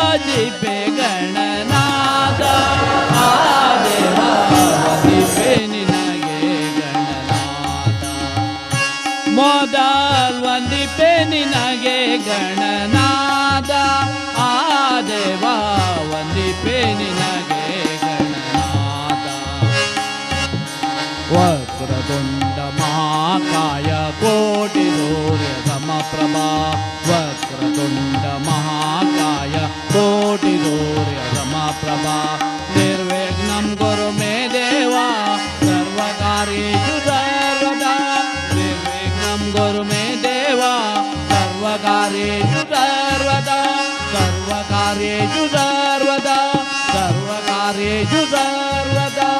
वंदिपे गणनाथ देवा वंदिपे निनगे गणनाथ मोदल वंदिपे निनगे गणनाथ देवा वंदिपे निनगे गणनाथ वक्रतुंड महाकाय कोटि सूर्य समप्रभा वक्रतुंड महाकाय कोटि सूर्य समप्रभा निर्विघ्नं कुरु मे देवा सर्वकार्येषु सर्वदा निर्विघ्नं कुरु मे देवा सर्वकार्येषु सर्वदा सर्वकार्येषु सर्वदा सर्वकार्येषु सर्वदा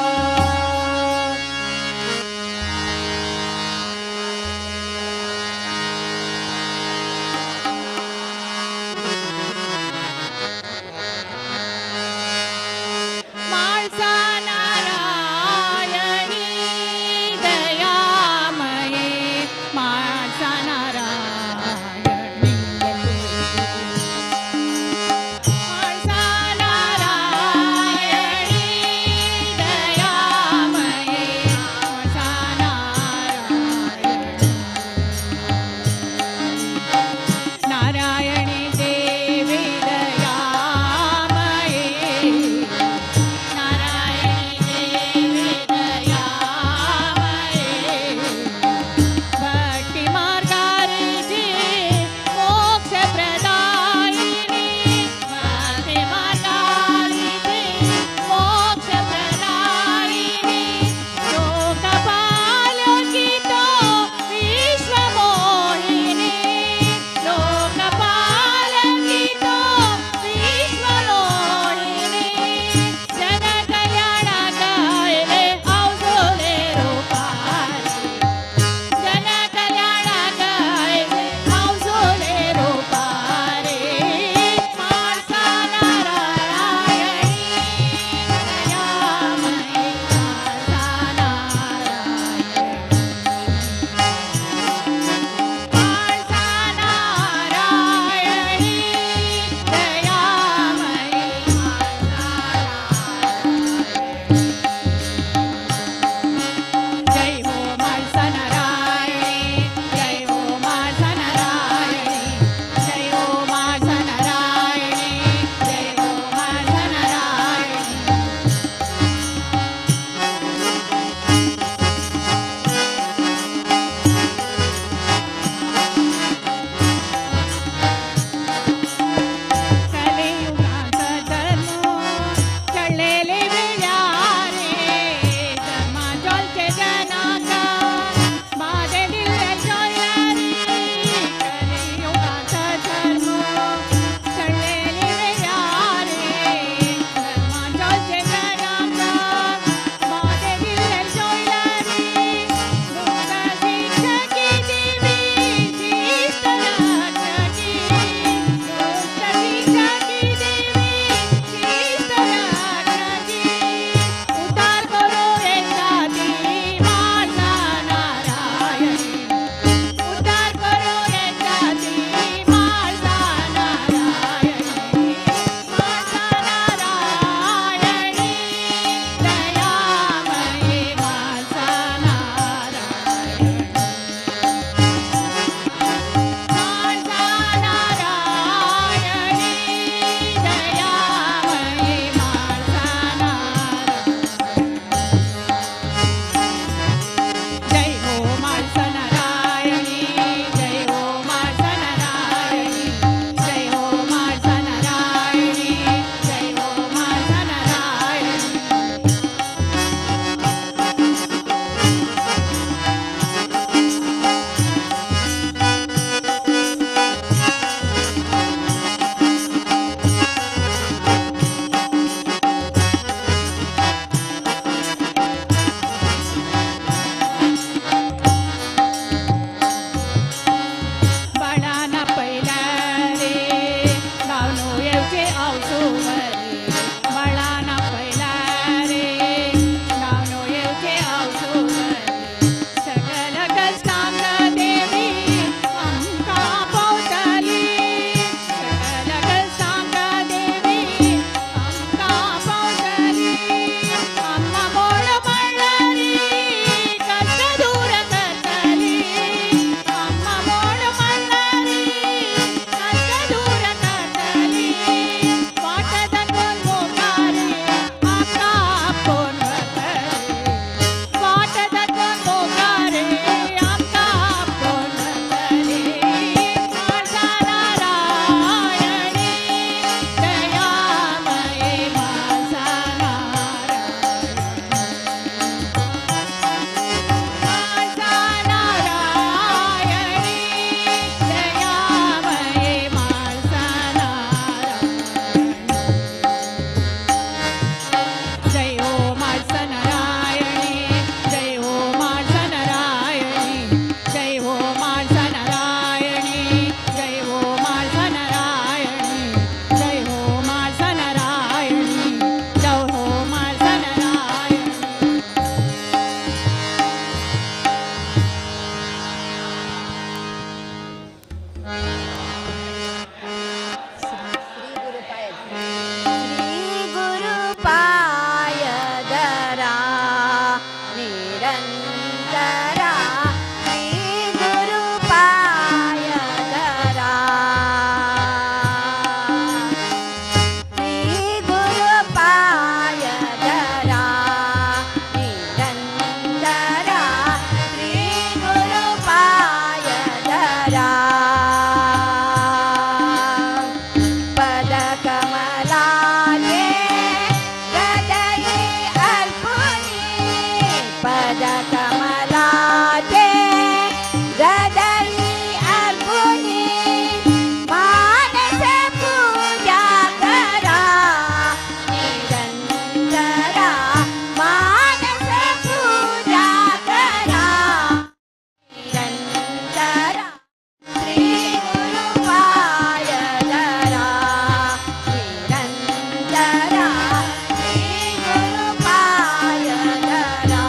कमलाचे हृदयी अर्पुनी मानस पूजा करा निरंतरा मानस पूजा करा निरंतरा श्री गुरुपाय धरा निरंतरा श्री गुरुपाय धरा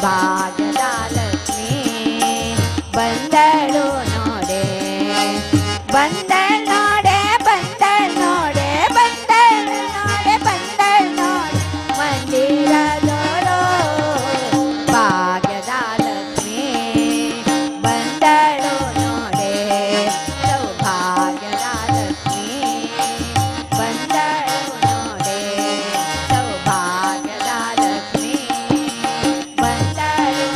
ಸೌಭಾಗ್ಯದ ಲಕ್ಷ್ಮಿ ಬಂದಳು ನೋಡೆ ಬಂದಳ್ ನೋಡೆ ಬಂದಳ್ ನೋಡೆ ಬಂದಳ್ ನೋಡೆ ಬಂದಳ್ ನೋಡೆ ಮಂದಿರದೋಳು ಭಾಗ್ಯದ ಲಕ್ಷ್ಮಿ ಬಂದಳು ನೋಡೆ ಸೌಭಾಗ್ಯದ ಲಕ್ಷ್ಮಿ ಬಂದಳು ನೋಡೆ ಸೌಭಾಗ್ಯದ ಲಕ್ಷ್ಮಿ ಬಂದಳು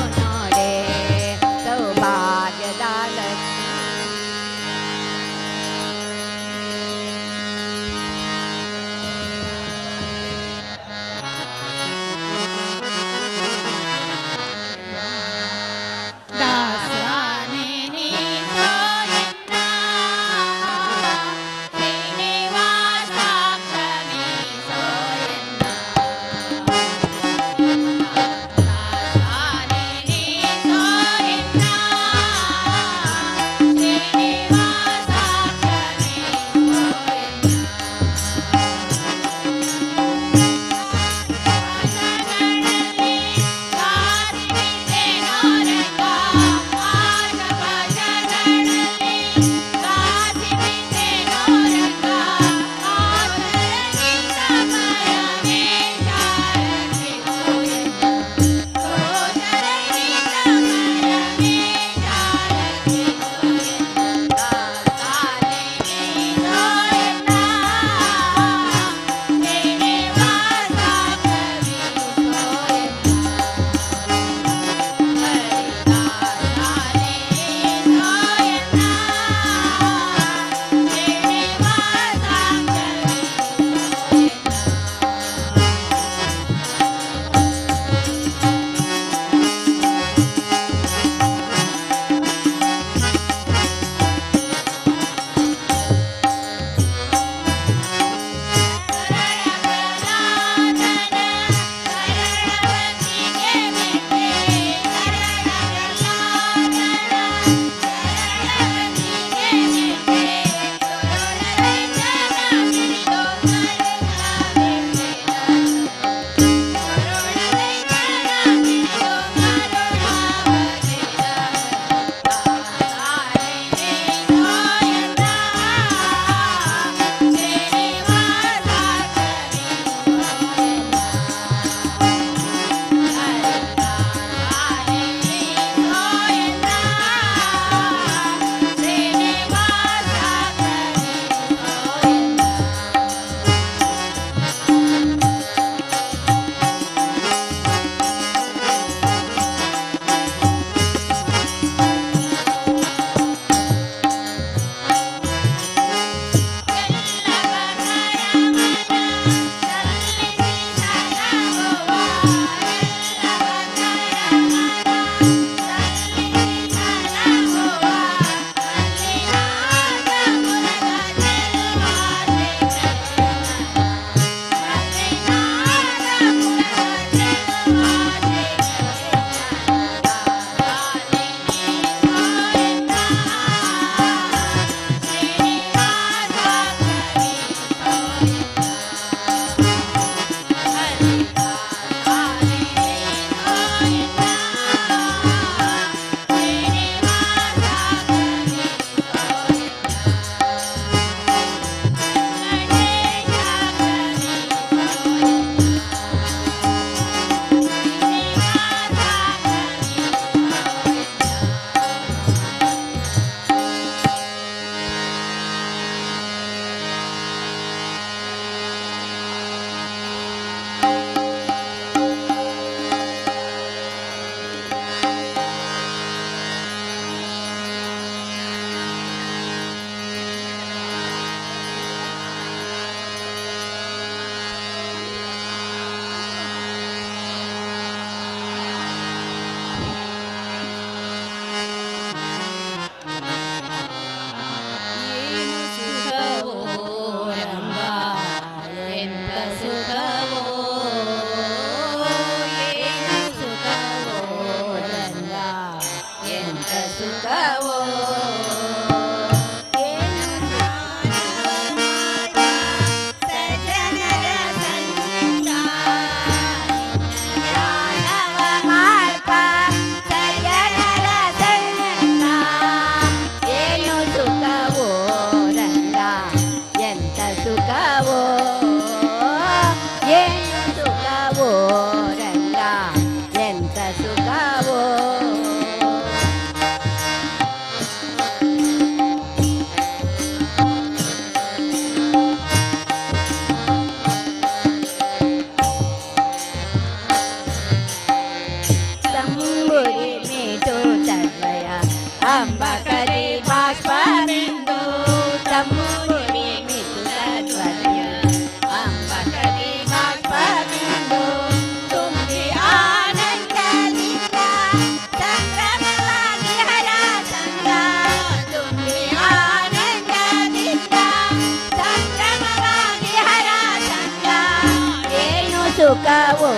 ಸುಖವೋ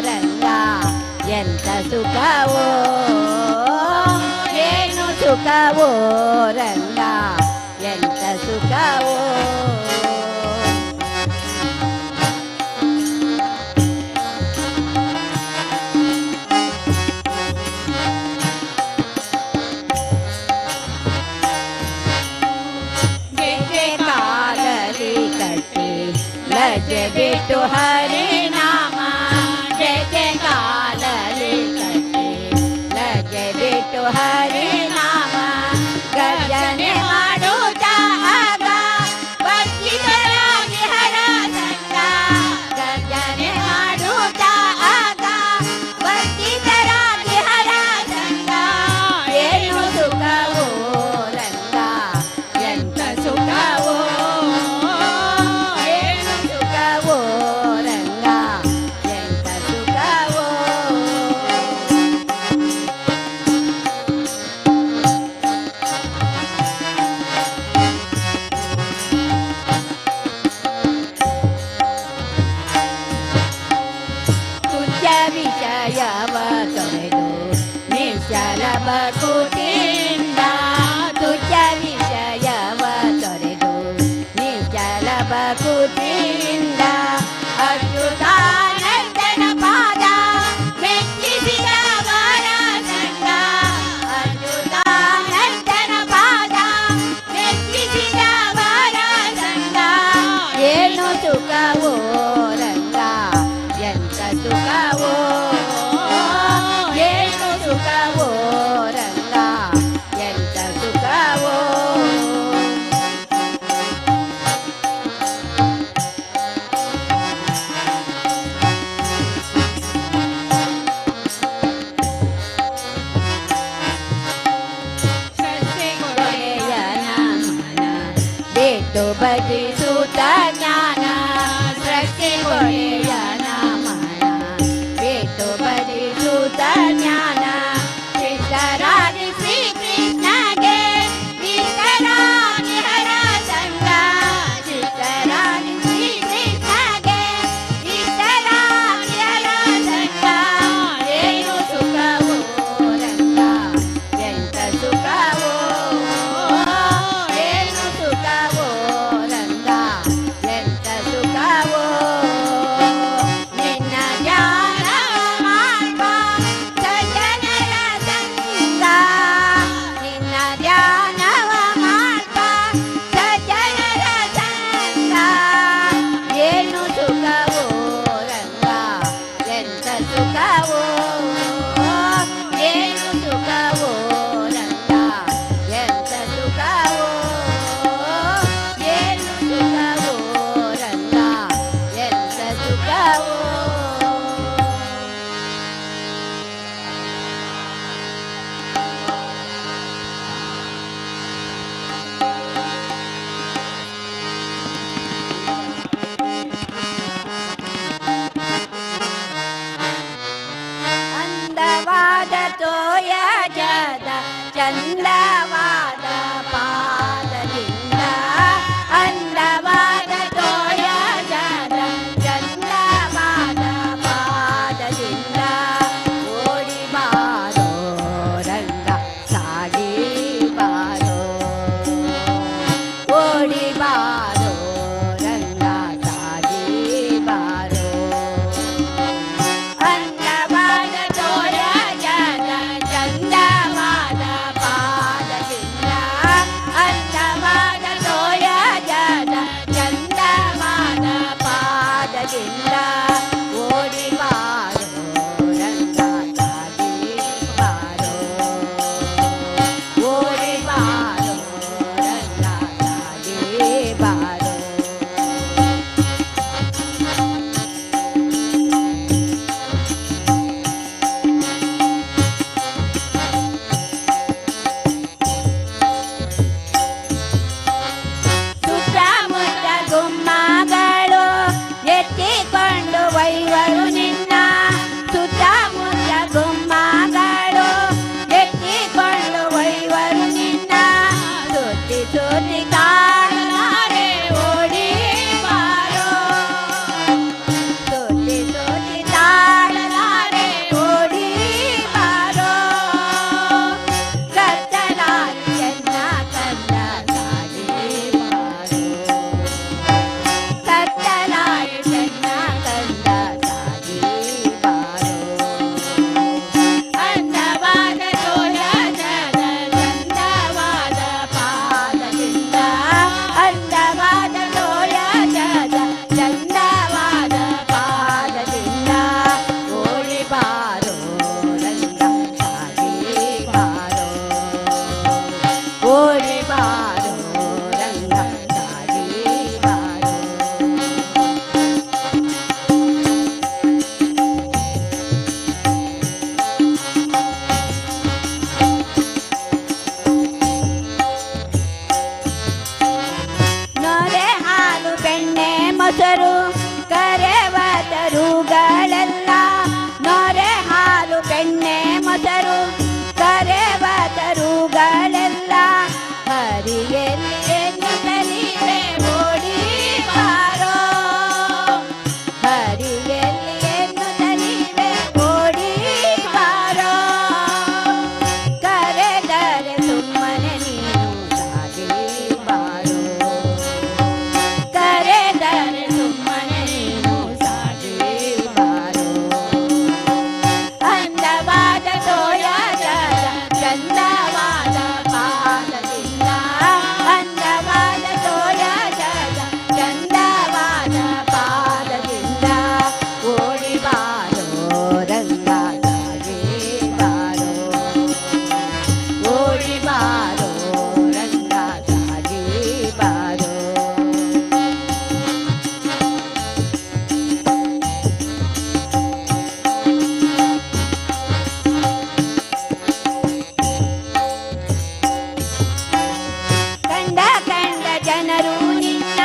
ರಂಗ ಎಂತ ಸುಖವೋ ಏನು ಸುಖವೋ ರಂಗ ಎಂತ ಸುಖವೋ ಗೆಜ್ಜೆ ಕಾಲಲ್ಲಿ ಕಟ್ಟಿ ಲಜ್ಜೆ ಬಿಟ್ಟು ಹರಿನಾಮ ಗೆಜ್ಜೆ ಕಾಲಲ್ಲಿ ಕಟ್ಟಿ ಲಜ್ಜೆ ಬಿಟ್ಟು ಹರಿನಾಮ ಗರ್ಜನೆ ಮಾಡುತ್ತಾ ಆಗ ಭಕ್ತಿಗರಾಗಿ ಹರ ಸಂಗ ಗರ್ಜನೆ ಮಾಡುತ್ತಾ ಆಗ ಭಕ್ತಿಗರಾಗಿ ಹರ ಸಂಗ ಏನು ಸುಖವೋ ರಂಗ ಎಂತ ಸುಖವೋ ಏನು ಸುಖವೋ ರಂಗ ಎಂತ ಸುಖವೋ ತುಚ್ಛ ವಿಷಯವ ತೊರೆದು ನಿಶ್ಚಲ ಬಕುತಿಯಿಂದ ತುಚ್ಛ ವಿಷಯವ ತೊರೆದು ನಿಶ್ಚಲ ಬಕುತಿಯಿಂದ ಅಚ್ಯುತಾನಂದನ ಪಾದ ಮೆಚ್ಚಿಸಿದವರ ಸಂಗ ಅಚ್ಯುತಾನಂದನ ಪಾದ ಮೆಚ್ಚಿಸಿದವರ ಸಂಗ ಏನು ಸುಖವೋ ರಂಗ ಎಂತ ಸುಖವೋ ಏನು ಸುಖವೋ ರಂಗ ಎಂತ ಸುಖವೋ ಗೆಳೆಯನ ಮನ ಬಿಟ್ಟು ಭಜಿಸುತ್ತ ಜ್ಞಾನ ಸೃಷ್ಟಿ ಕರೆವ ತರುಗಳೆಲ್ಲ ನೊರೆ ಹಾಲು ಬೆಣ್ಣೆ ಮೊಸರು ಕರೆವ ತರುಗಳೆಲ್ಲ ಹರಿಯಲ್ಲಿ ಎನ್ನುತ್ತಲಿವೆ ಓಡಿ ಬಾರೋ ಹರಿಯಲ್ಲಿ ಎನ್ನುತ್ತಲಿವೆ ಓಡಿ ಬಾರೋ ಕರೆದರೆ ಸುಮ್ಮನೆ ನೀನು ಸಾಗಿ ಬಾರೋ ಕರೆದರೆ ಸುಮ್ಮನೆ ನೀನು ಸಾಗಿ ಬಾರೋ ಅಂದವಾದ ತೋಯದ ಚಂದವಾದ ಪಾದದಿಂದ ಅಂದವಾದ ತೋಯದ ಚಂದವಾದ ಪಾದದಿಂದ ಓಡಿ ಬಾರೋ ರಂಗ ಸಾಗಿ ಬಾರೋ ಓಡಿ ಬಾರೋ ರಂಗ ಸಾಗಿ ಬಾರೋ ಕಂಡ ಕಂಡ ಜನರು ನಿನ್ನ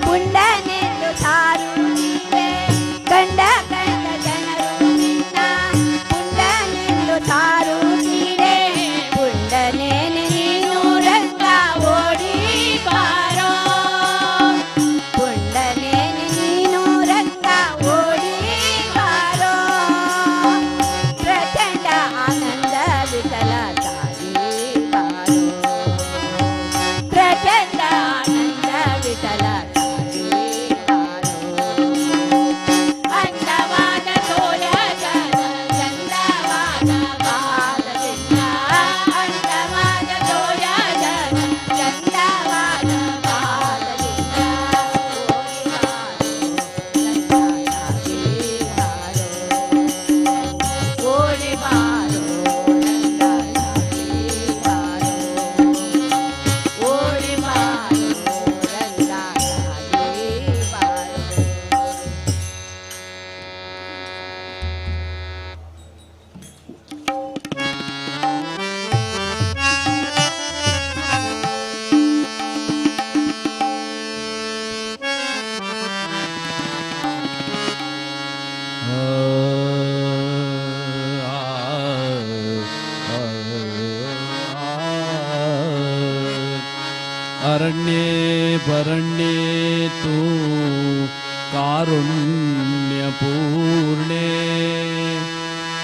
ಪುಂಡನೆಂದು ಸಾರುತ್ತಿವೆ ಕಂಡ ಕಂಡ ಜನರು ನಿನ್ನ ಪುಂಡನೆಂದು ಸಾರುತ್ತಿವೆ ಪುಂಡನೇನೆ ನೀನು ರಂಗ ಓಡಿ ಬಾರೋ ಪುಂಡನೇನೆ ನೀನು ರಂಗ ಓಡಿ ಬಾರೋ ಪ್ರಚಂಡ ಆನಂದ ವಿಠಲ ಸಾಗಿ ಬಾರೋ ಪ್ರಚಂಡ ಆನಂದ ವಿಠಲ ಸಾಗಿ ಬಾರೋ ಅಂದವಾದ ತೋಯದ ಚಂದವಾದ ಪಾದದಿಂದ ಅಂದವಾದ ತೋಯದ ಚಂದವಾದ ಪಾದದಿಂದ ಓಡಿ ಬಾರೋ ರಂಗ ಸಾಗಿ ಬಾರೋ ಓಡಿ ಬಾರೋ ರಂಗ ಸಾಗಿ ಬಾರೋ अरण्ये परण्ये तू कारुण्यपूर्णे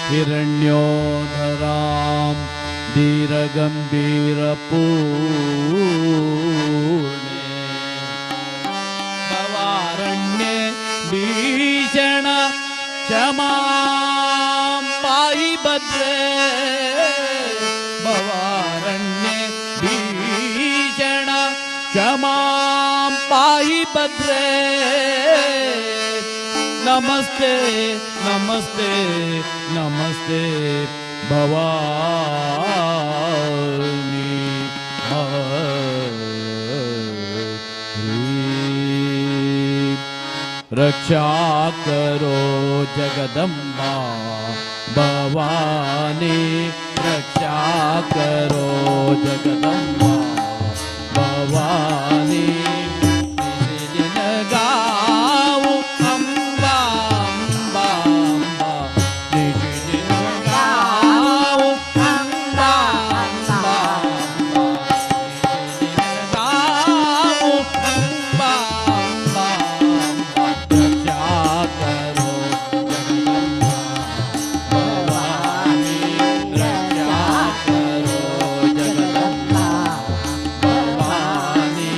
हिरण्योदरां धीरगम्भीरपूर्णे भवारण्ये भीषण क्षमां पाहि भद्रे भवारण्ये भीषण क्षमां पाहि भद्रे नमस्ते नमस्ते नमस्ते भवानी रक्षा करो जगदम्बा भवानी रक्षा करो जगदम्बा भवानी दिन गाओ अम्बा अम्बा अम्बा दिन गाओ अम्बा अम्बा दिन गाओ अम्बा अम्बा रक्षा करो जगदम्बा भवानी रक्षा करो जगदम्बा भवानी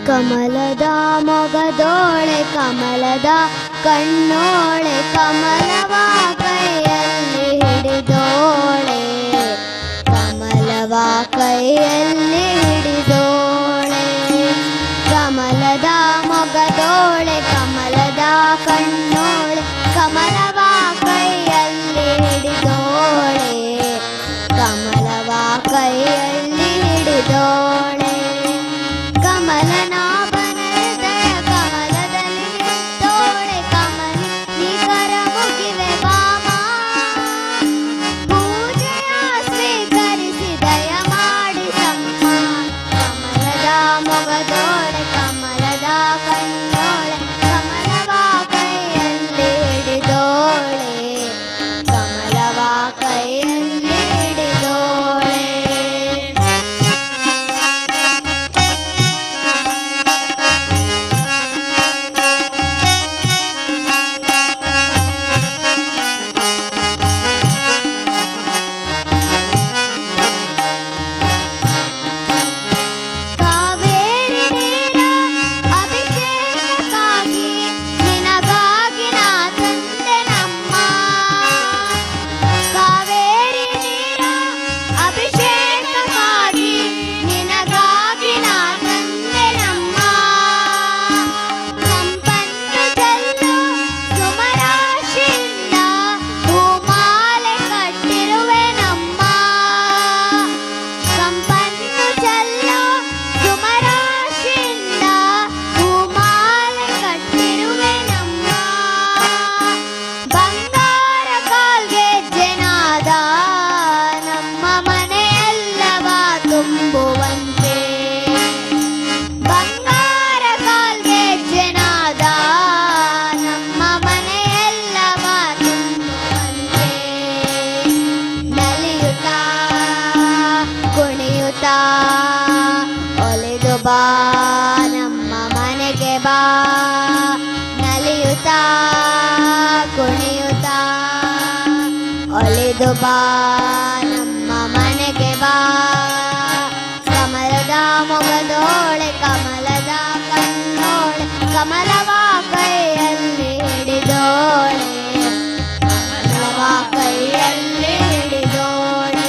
ಕಮಲದ ಮೊಗದೋಳೆ ಕಮಲದ ಕಣ್ಣೋಳೆ ಕಮಲವ ಕೈಯಲ್ಲಿ ಹಿಡಿದೋಳೆ ಕಮಲವ ಕೈಯಲ್ಲಿ ಹಿಡಿದೋಳೆ ಕಮಲದ ಮೊಗದೋಳೆ ಕಮಲದ ಕಣ್ಣೋಳೆ ಕಮಲವ ಕೈಯಲ್ಲಿ ಹಿಡಿದೋಳೆ ಕಮಲವ ಕೈಯಲ್ಲಿ ಹಿಡಿದೋಳೆ ಕಮಲನಾಭನ ಹೃದಯ ಕಮಲದಲ್ಲಿ ನಿಂತೋಳೆ ಕಮಲಿ ನಿಖರ ಮುಗಿವೆ ಬಾಮ ಪೂಜೆಯ ಸ್ವೀಕರಿಸಿ ದಯ ಮಾಡಿ ತಮ್ಮ ಕಮಲದ ಮೊಗದೋಳೆ ಕಮಲದ ಕಣ್ಣೋಳೆ ಕಮಲವ ಕೈಯಲ್ಲಿ ಹಿಡಿದೋಳೆ ಕಮಲವ ಕೈಯಲ್ಲಿ ಹಿಡಿದೋಳೆ ಕಾವೇರಿ ನೀರ ಅಭಿಷೇಕಕ್ಕಾಗಿ ನಿನಗಾಗಿ ನಾ ತಂದೆ ನಮ್ಮ ಕಾವೇರಿ ನೀರ ಅಭಿಷೇಕಕ್ಕಾಗಿ ನಿನಗಾಗಿ ನಾ ತಂದೆ ನಮ್ಮ ಕಂಪನ್ನು ಚೆಲ್ಲು ಸುಮರಾಶಿಯಿಂದ ಹೂಮಾಲೆ ಕಟ್ಟಿರುವೆ ನಮ್ಮ ಕಂಪನ್ನು ಚೆಲ್ಲು ಸುಮರಾಶಿಯಿಂದ ಹೂಮಾಲೆ ಕಟ್ಟಿರುವೆ ನಮ್ಮ ಬಂಗಾರ ಕಾಲ್ಗೆ ಜನಾದ ನಮ್ಮ ಮನೆಯೆಲ್ಲವ ತುಂಬುವಂತೆ ಬಂಗಾರ ಕಾಲ್ಗೆ ಜನಾದ ನಮ್ಮ ಮನೆಯೆಲ್ಲವ ತುಂಬುವಂತೆ ನಲಿಯುತ್ತಾ ಕುಣಿಯುತ್ತಾ ಒಲಿದು ಬಾ ನಮ್ಮ ಮನೆಗೆ ಬಾ ನಲಿಯುತ್ತಾ ಕುಣಿಯುತ್ತಾ ಒಲಿದು ಬಾ ನಮ್ಮ ಮನೆಗೆ ಬಾ ಕಮಲದ ಮೊಗದೋಳೆ ಕಮಲದ ಕಣ್ಣೋಳೆ ಕಮಲವ ಕೈಯಲ್ಲಿ ಹಿಡಿದೋಳೆ ಕಮಲವ ಕೈಯಲ್ಲಿ ಹಿಡಿದೋಳೆ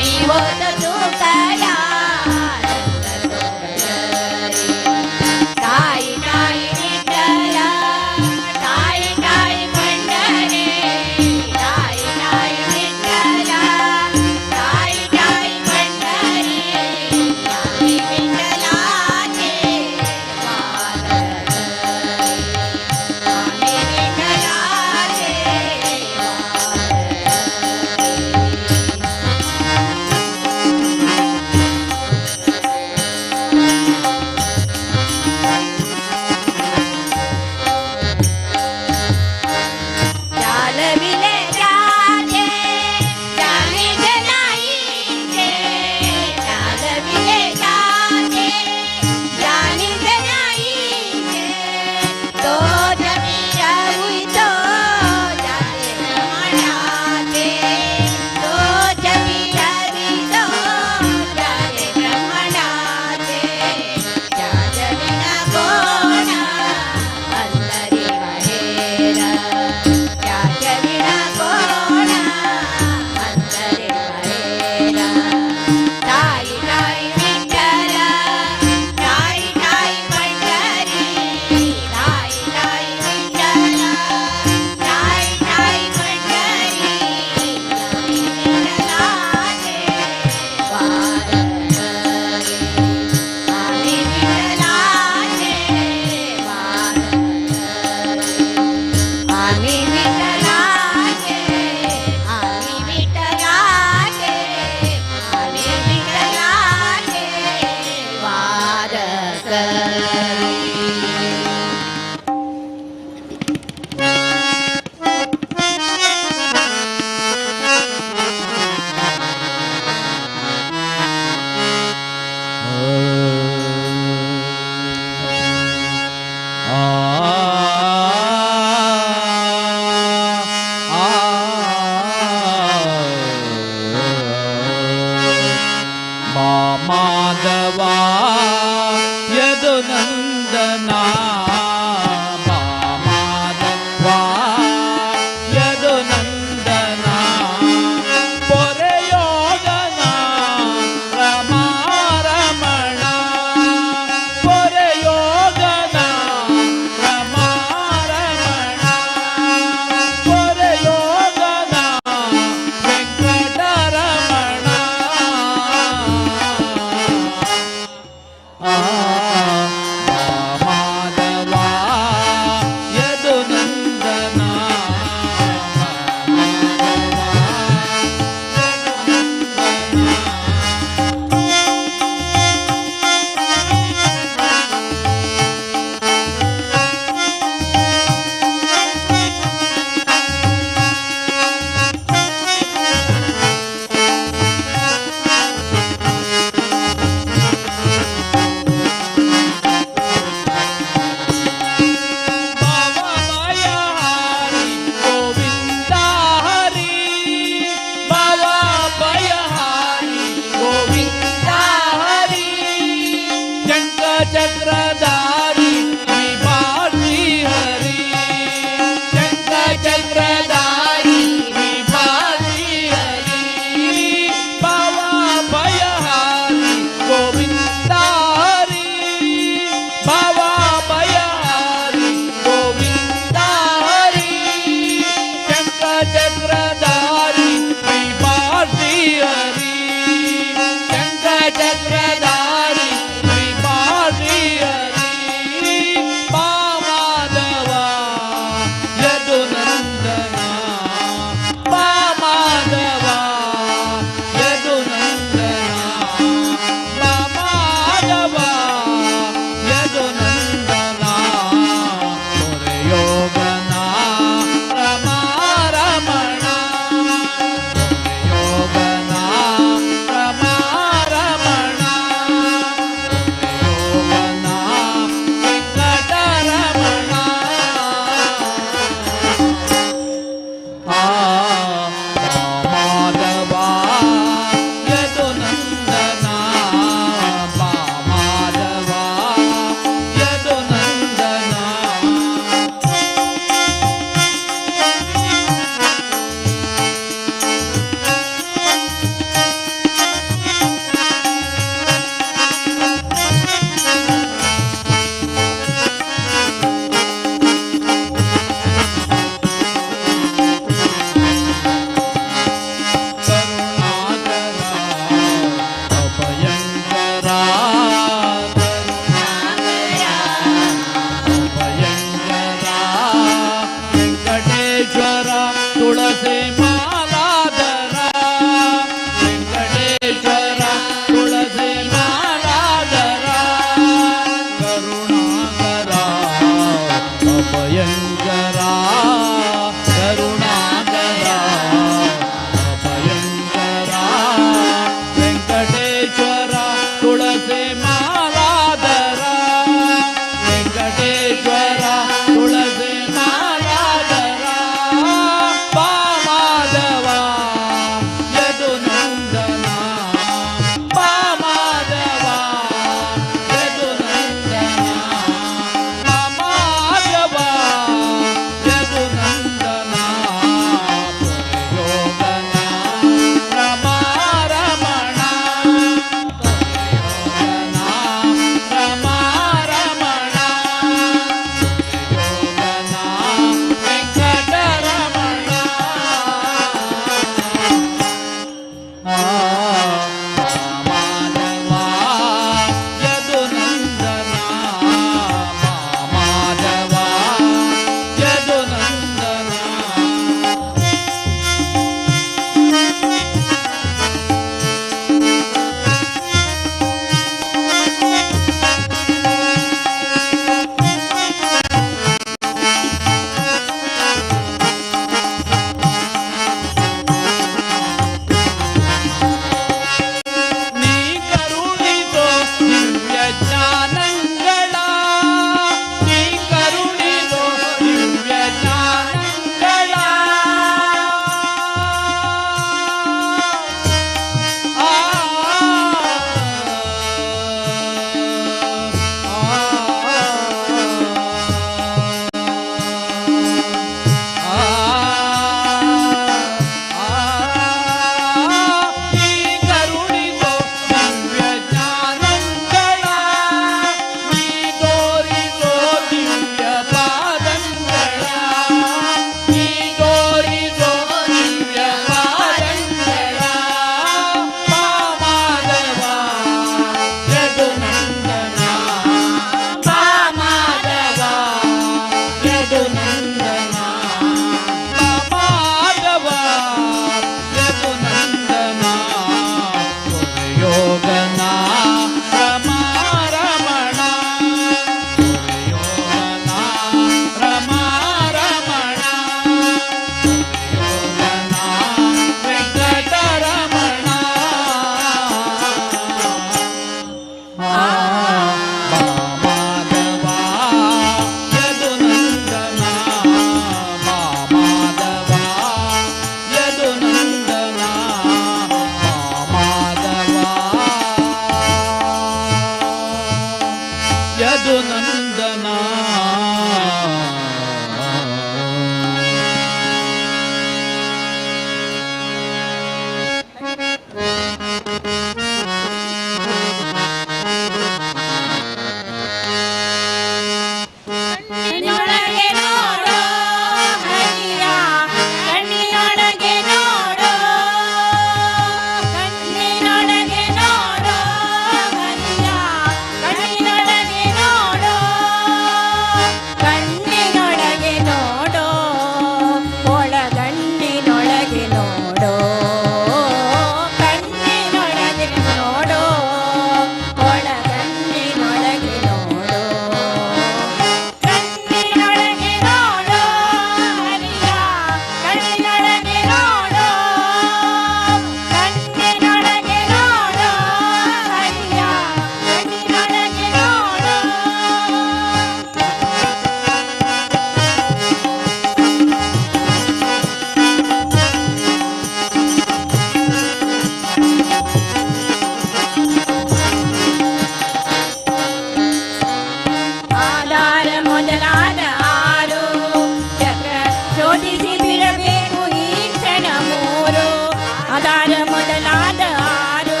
ಮೊದಲಾದ ಆರು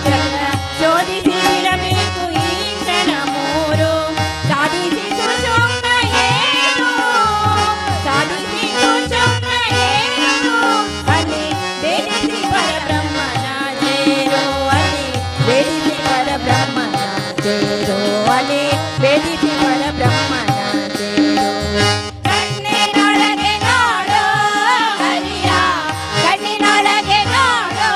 ಜಗ ಶೋಧಿಸಿ ಇರಬೇಕು ಈಶ್ವರ ಮೂರು ಸಾಧಿಸಿ ಸುಷುಮ್ನ ಏಳು ಸಾಧಿಸಿ ಸುಷುಮ್ನ ಏಳು ಅಲ್ಲಿ ಬೇಡಿಸಿ ಪರಬ್ರಹ್ಮನ ಸೇರು ಅಲ್ಲಿ ಬೇಡಿಸಿ ಪರಬ್ರಹ್ಮನ ಸೇರು ಅಲ್ಲಿ ಬೇಡಿಸಿ ಪರಬ್ರಹ್ಮನ ಸೇರು ಕಣ್ಣಿನೊಳಗೆ ನೋಡು ಹರಿಯ ಕಣ್ಣಿನೊಳಗೆ ನೋಡು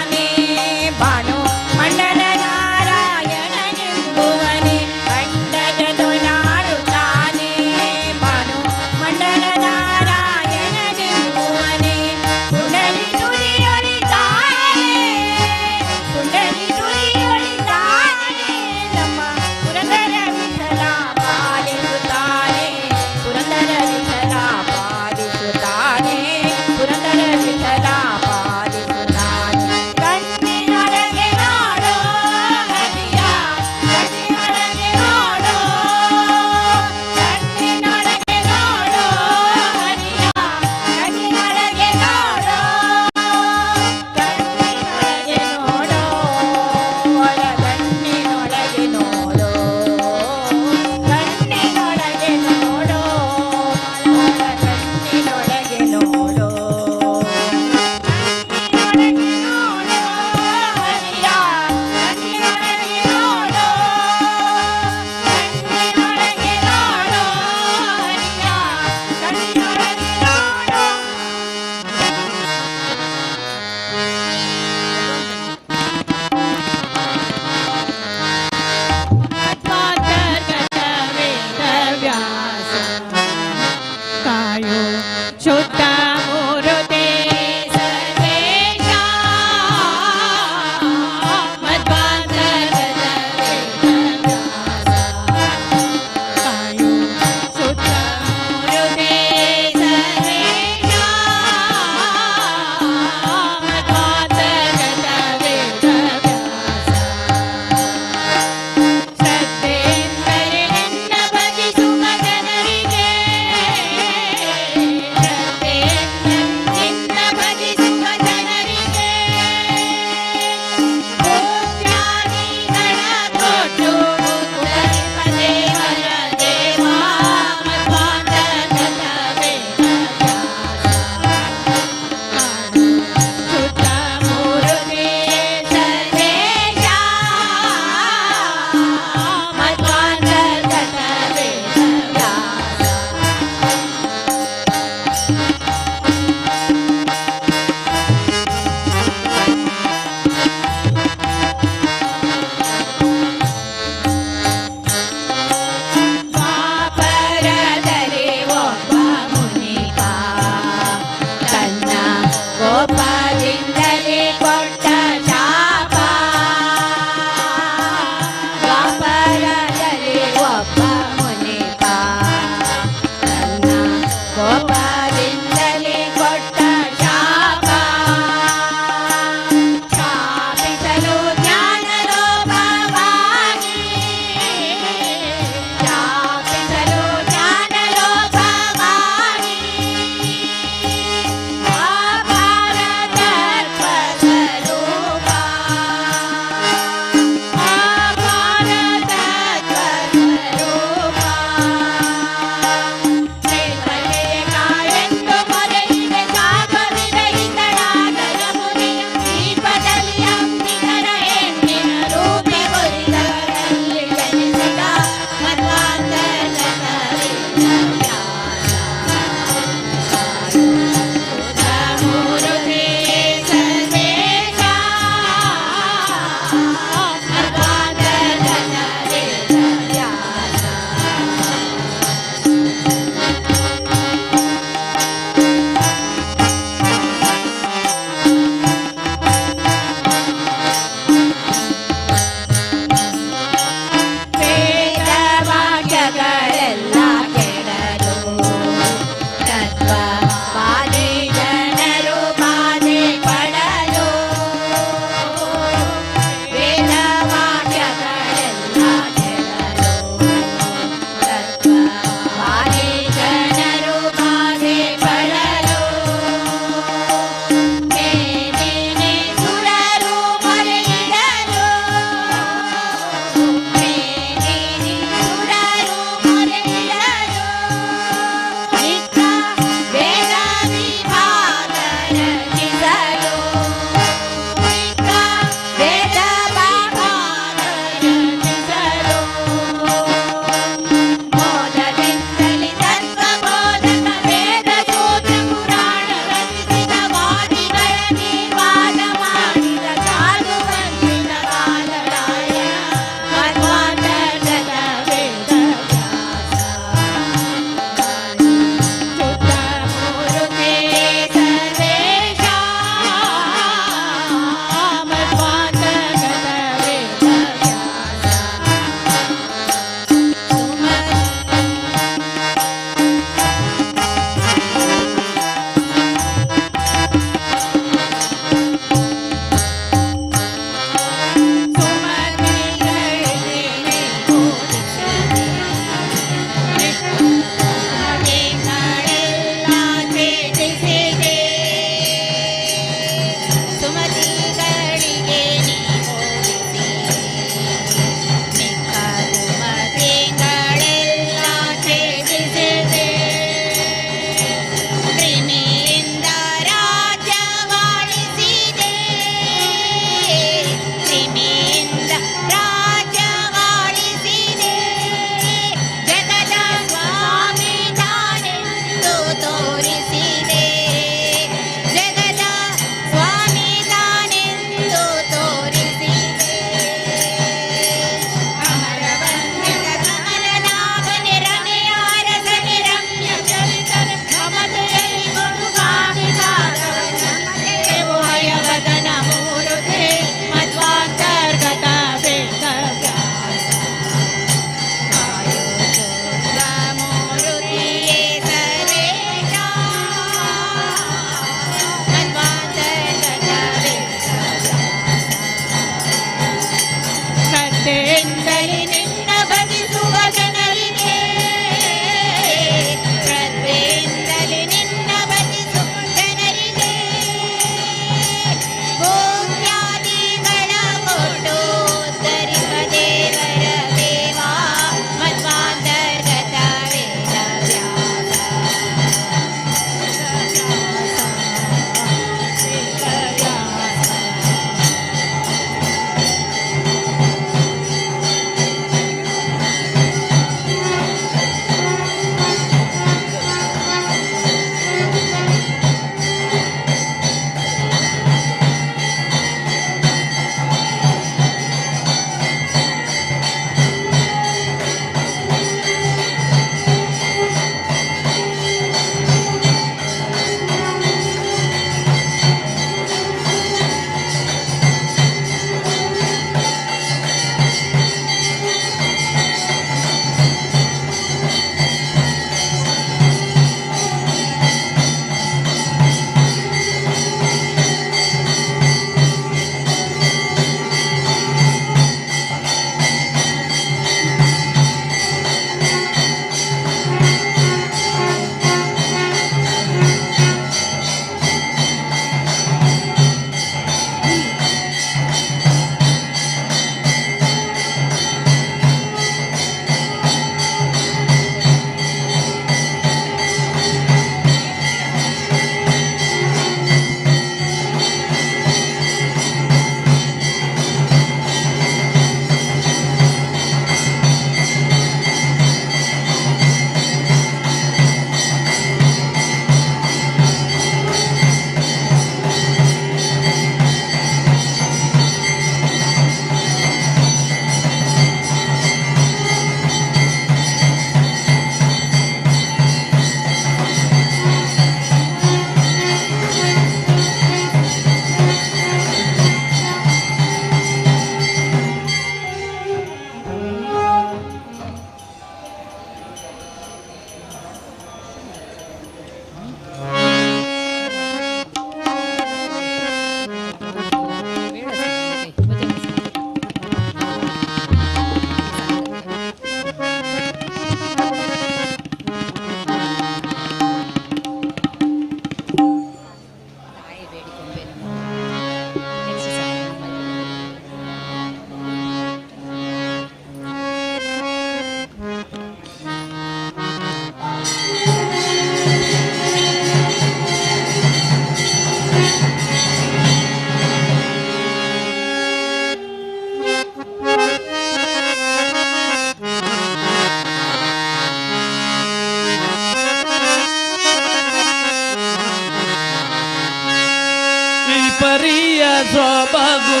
ಸೊಬಗು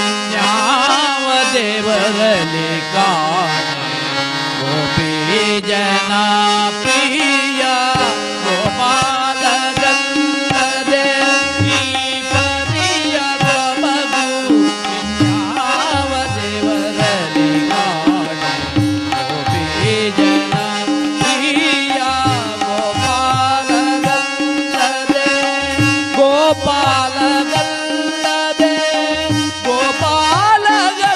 ಇನ್ಯಾವ ದೇವರಲ್ಲಿ ಕಾಣೆ ಗೋಪಿ ಜನ ಪ್ರಿಯ ಗೋಪಾಲಗಲ್ಲದೆ ಈ ಪರಿಯ ಸೊಬಗು ಇನ್ಯಾವ ದೇವರಲ್ಲಿ ಕಾಣೆ ಗೋಪಿ ಜನ ಪ್ರಿಯ ಗೋಪಾಲಗಲ್ಲದೆ ಗೋಪಾಲಗಲ್ಲದೆ ಗೋಪಾಲಗಲ್ಲದೆ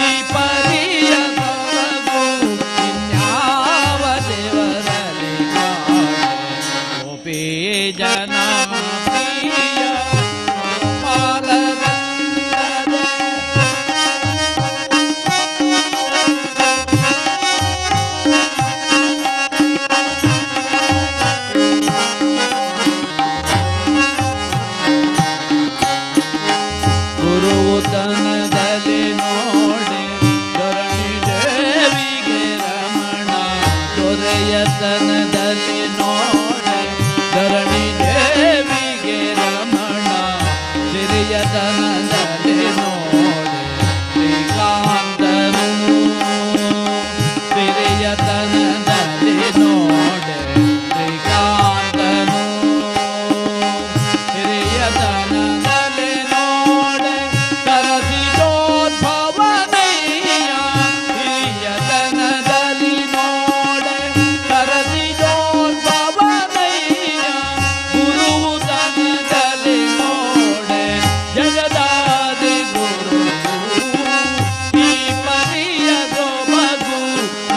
ಈ ಪರಿಯ ಸೊಬಗು ಇನ್ಯಾವ ದೇವರಲ್ಲಿ ಕಾಣೆ ಗೋಪಿ ಜನ ಪ್ರಿಯ ಗೋಪಾಲಗಲ್ಲದೆ ಗುರುತನದಲ್ಲಿ ನೋಡೆ ಧರಣಿ ದೇವಿಗೆ ರಮಣ ದೊರೆಯತನದಲ್ಲಿ ನೋಡೆ ಧರಣಿ ದೇವಿಗೆ ರಮಣ ಸಿರಿಯತನದಲ್ಲಿ ನೋಡೆ ಶ್ರೀಕಾಂತನು ಸಿರಿಯತನದಲ್ಲಿ ನೋಡೆ ಶ್ರೀಕಾಂತನು ಹಿರಿಯತನದಲ್ಲಿ ನೋಡೆ ಕರಸಿದೋದ್ಭವನಯ್ಯ ಹಿರಿಯತನದಲ್ಲಿ ನೋಡೆ ಕರಸಿದೋದ್ಭವನಯ್ಯ ಗುರುತನದಲ್ಲಿ ನೋಡೆ ಜಗದಾದಿ ಗುರು ಈ ಪರಿಯ ಸೊಬಗು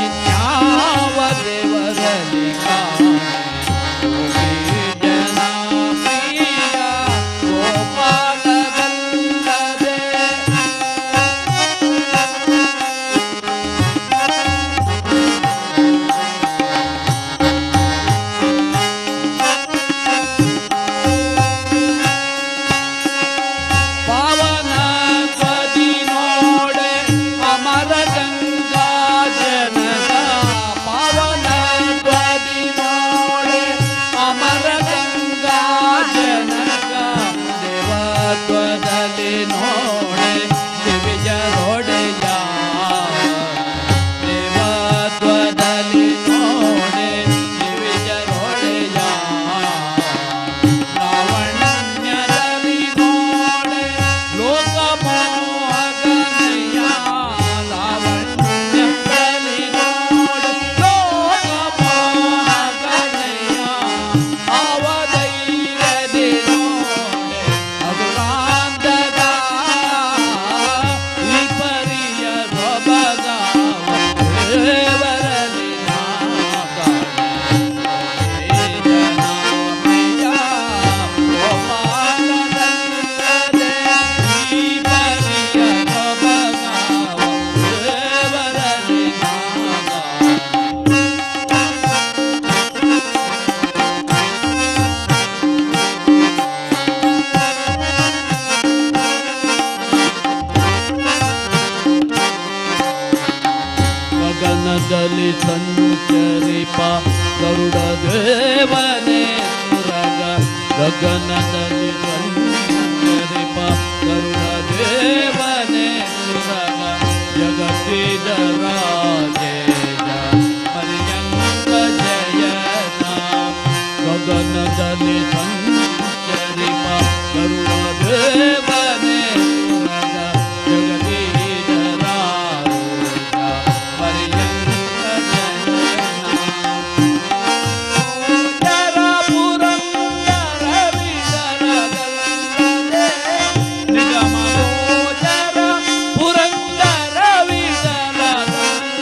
ಇನ್ಯಾವ ದೇವರಲ್ಲಿ ಕಾಣೆ ಗೋಪಿ ಜನ ಪ್ರಿಯ ಗೋಪಾಲಗಲ್ಲದೆ ಪಾವನ ತ್ವದಿ ನೋಡೆ ಅಮರ ಗಂಗಾ ಜನಕ ಪಾವನ ತ್ವದಿ ನೋಡೆ ಅಮರ ಗಂಗಾ ಜನಕ ದೇವತ್ವದಲ್ಲಿ ನೋಡೆ ದಿವಿಜರೊಡೆಯ ದೇವತ್ವದಲ್ಲಿ ನೋಡೆ ದಿವಿಜರೊಡೆಯ ಲಾವಣ್ಯದಲ್ಲಿ ನೋಡೆ ಲೋಕಮೋಹಕನಯ್ಯ ಲಾವಣ್ಯದಲ್ಲಿ ನೋಡೆ ಲೋಕಮೋಹಕನಯ್ಯ ಅವಧೈರ್ಯದಿ ನೋಡೆ ಮಧುರಾಂತದ ಈ ಪರಿಯ ಸೊಬಗ ದೇವರಲ್ಲಿ ನಾ ಕಾಣೆ ಜನ ಪ್ರಿಯ ಗೋಪಾಲಗಲ್ಲದೆ ಈ ಪರಿಯ ಸೊಬಗ ದೇವರಲ್ಲಿ ನಾ ಕಾಣೆ ಗಗನದಲ್ಲಿ ಸಂಚರಿಪ ಗರುಡ ದೇವನೇ ಸುರಗ ಗಗನದಲ್ಲಿ ಸಂಚರಿಪ ಗರುಡ ದೇವನೇ ಸುರಗ ಜಗತ್ತಿದ ರಾಜೇಯ ಪರ್ಯಂಕ ಜಯನ ಗಗನದಲ್ಲಿ ಸಂಚರಿಪ ಗರುಡ ದೇವನೇ ಸುರಗ ಜಗತ್ತಿದ ರಾಜ ಪರ್ಯಂಕ ಜಯನ ಜರ ಪುರಂದರ ವಿಠಲಗಲ್ಲದೆ ನಿಗಮ ಗೋಚರ ಪುರಂದರ ವಿಠಲಗಲ್ಲದೆ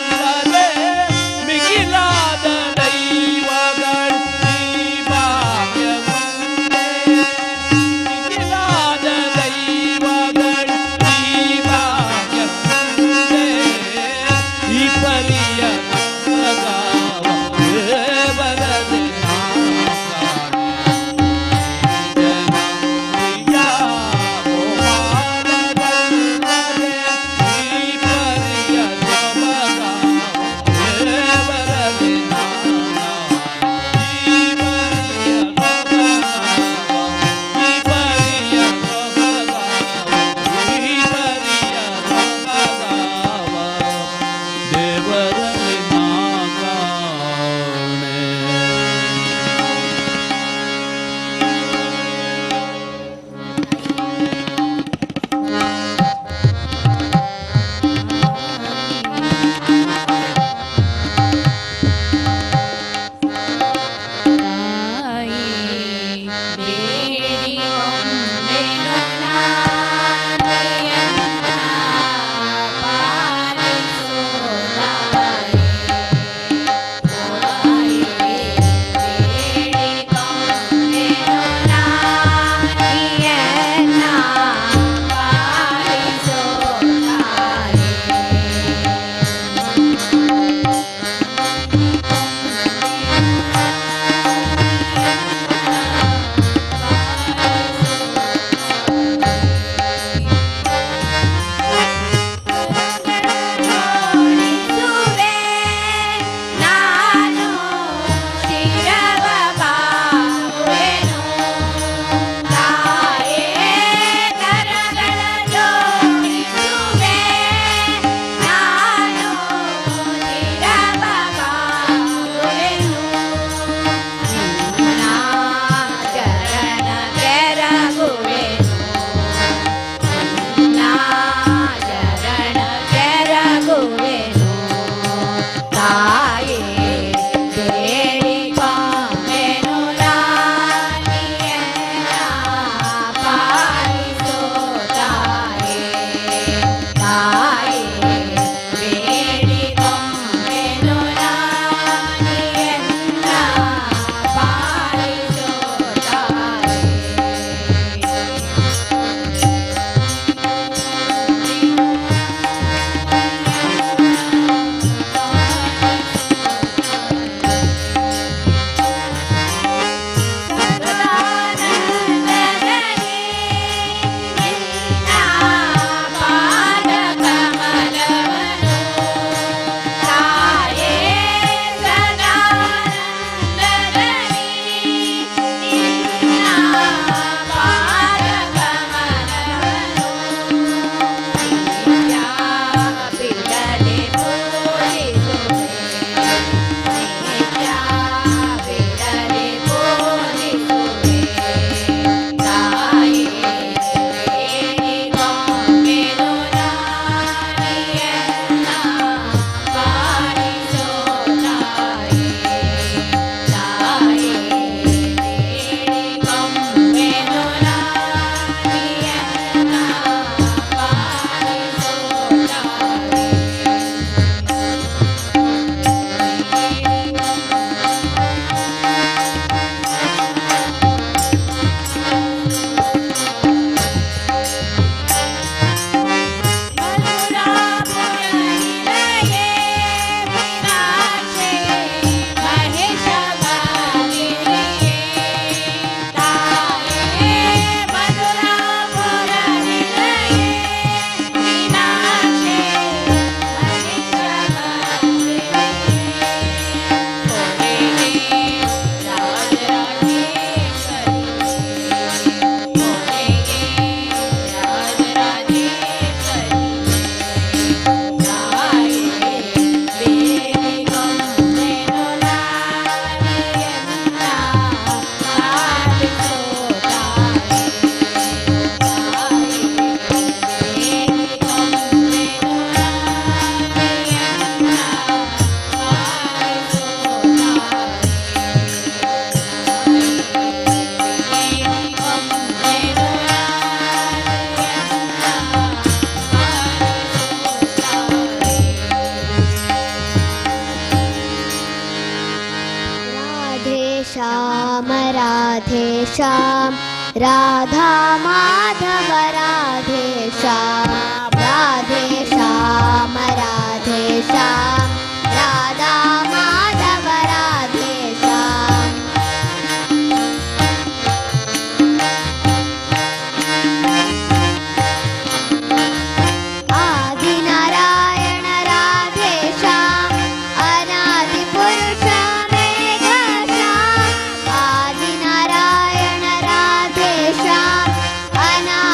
राधेश्याम राधा माधव राधेश्याम राधेश्याम राधेश्याम राधा माधव राधेश्याम आदि नारायण राधेश्याम अनादि पुरुष मेघश्याम आदि नारायण राधेश्याम अनादि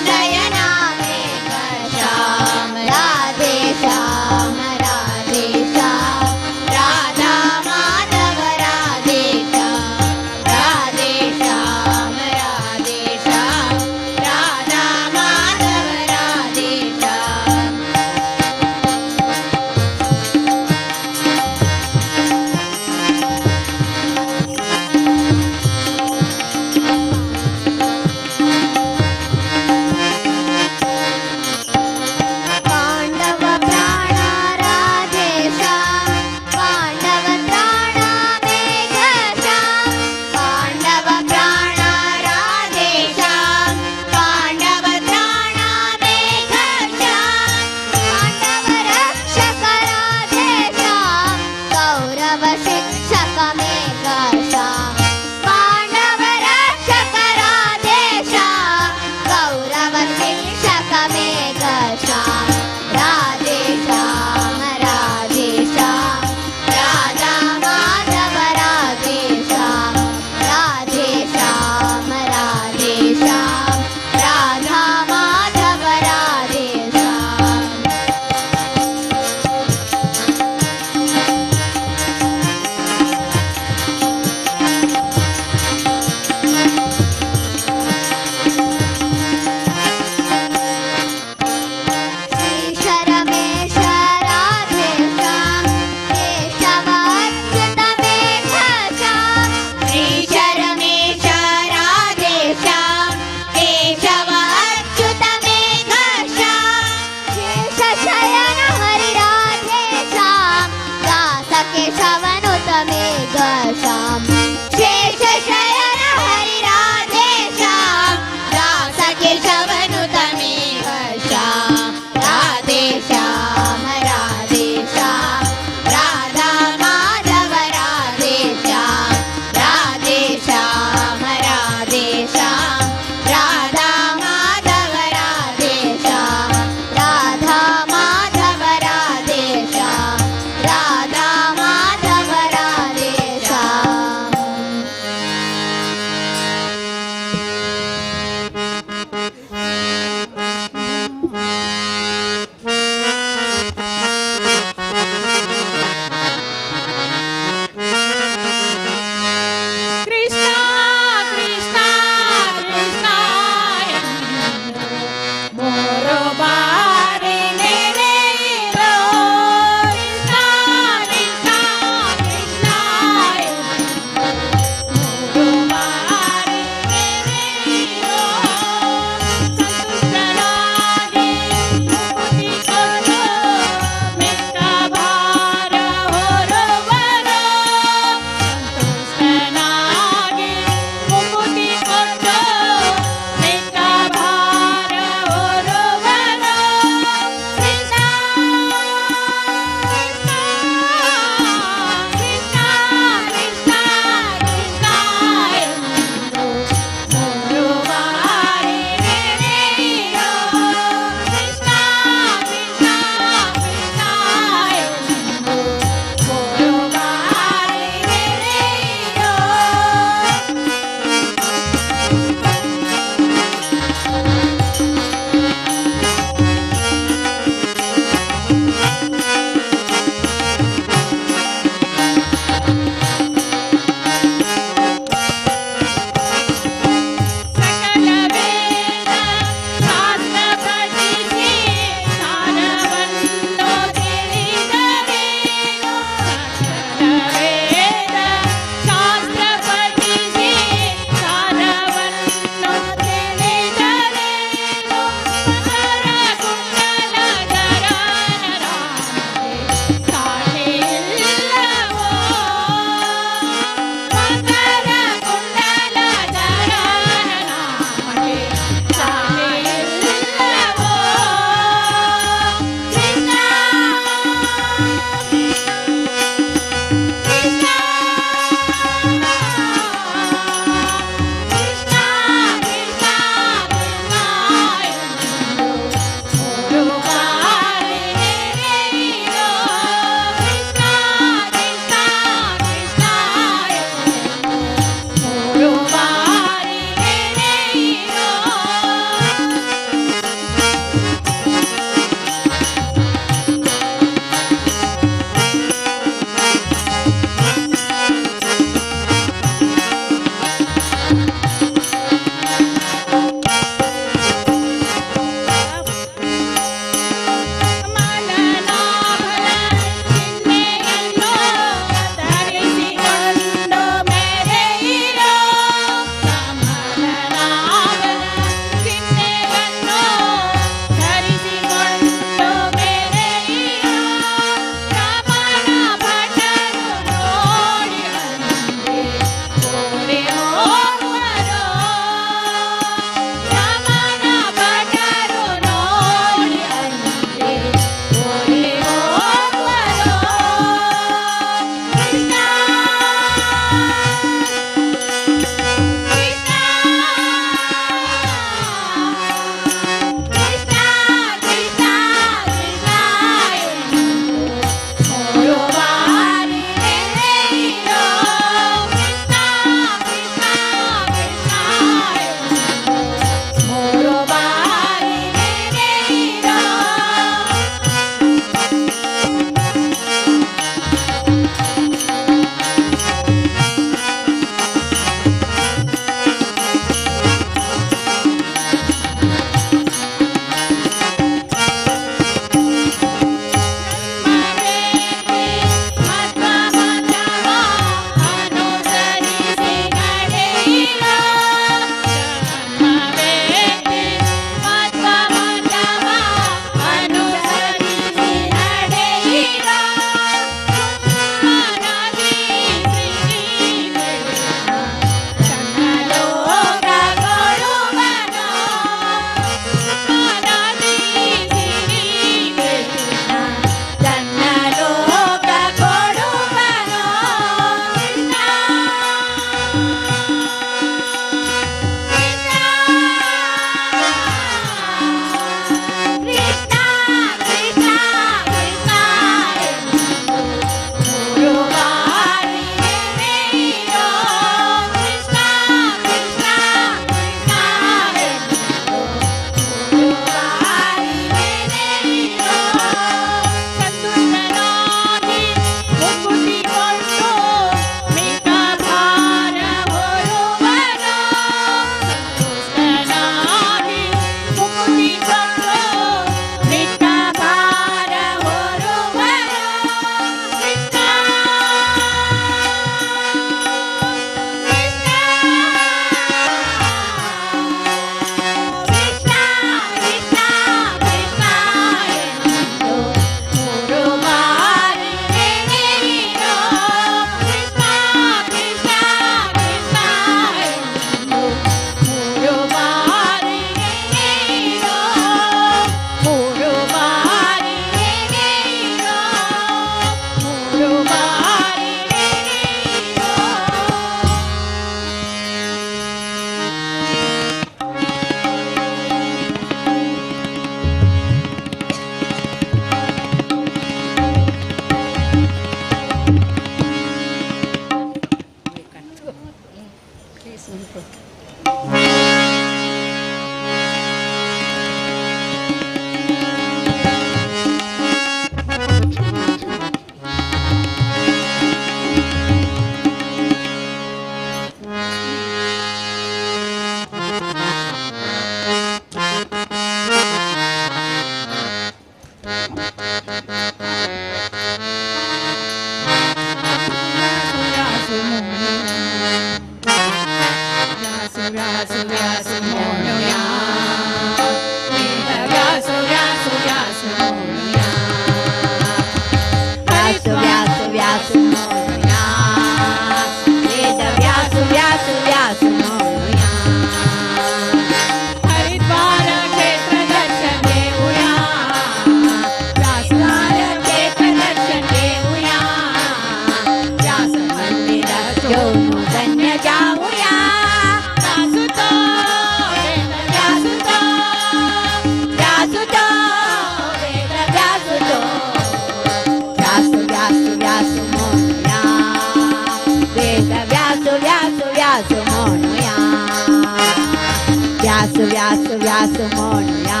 व्यास व्यास व्यास म्हणूया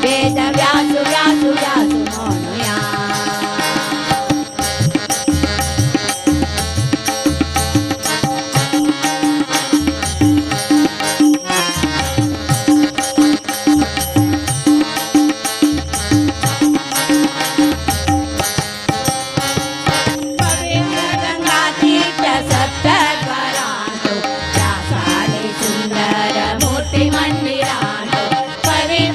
वेद व्यास व्यास व्यास म्हणूया पवित्र गंगातीच्या सप्तद्वारांतो व्यासाने सुंदर मूर्ती मंदिरांतो पवित्र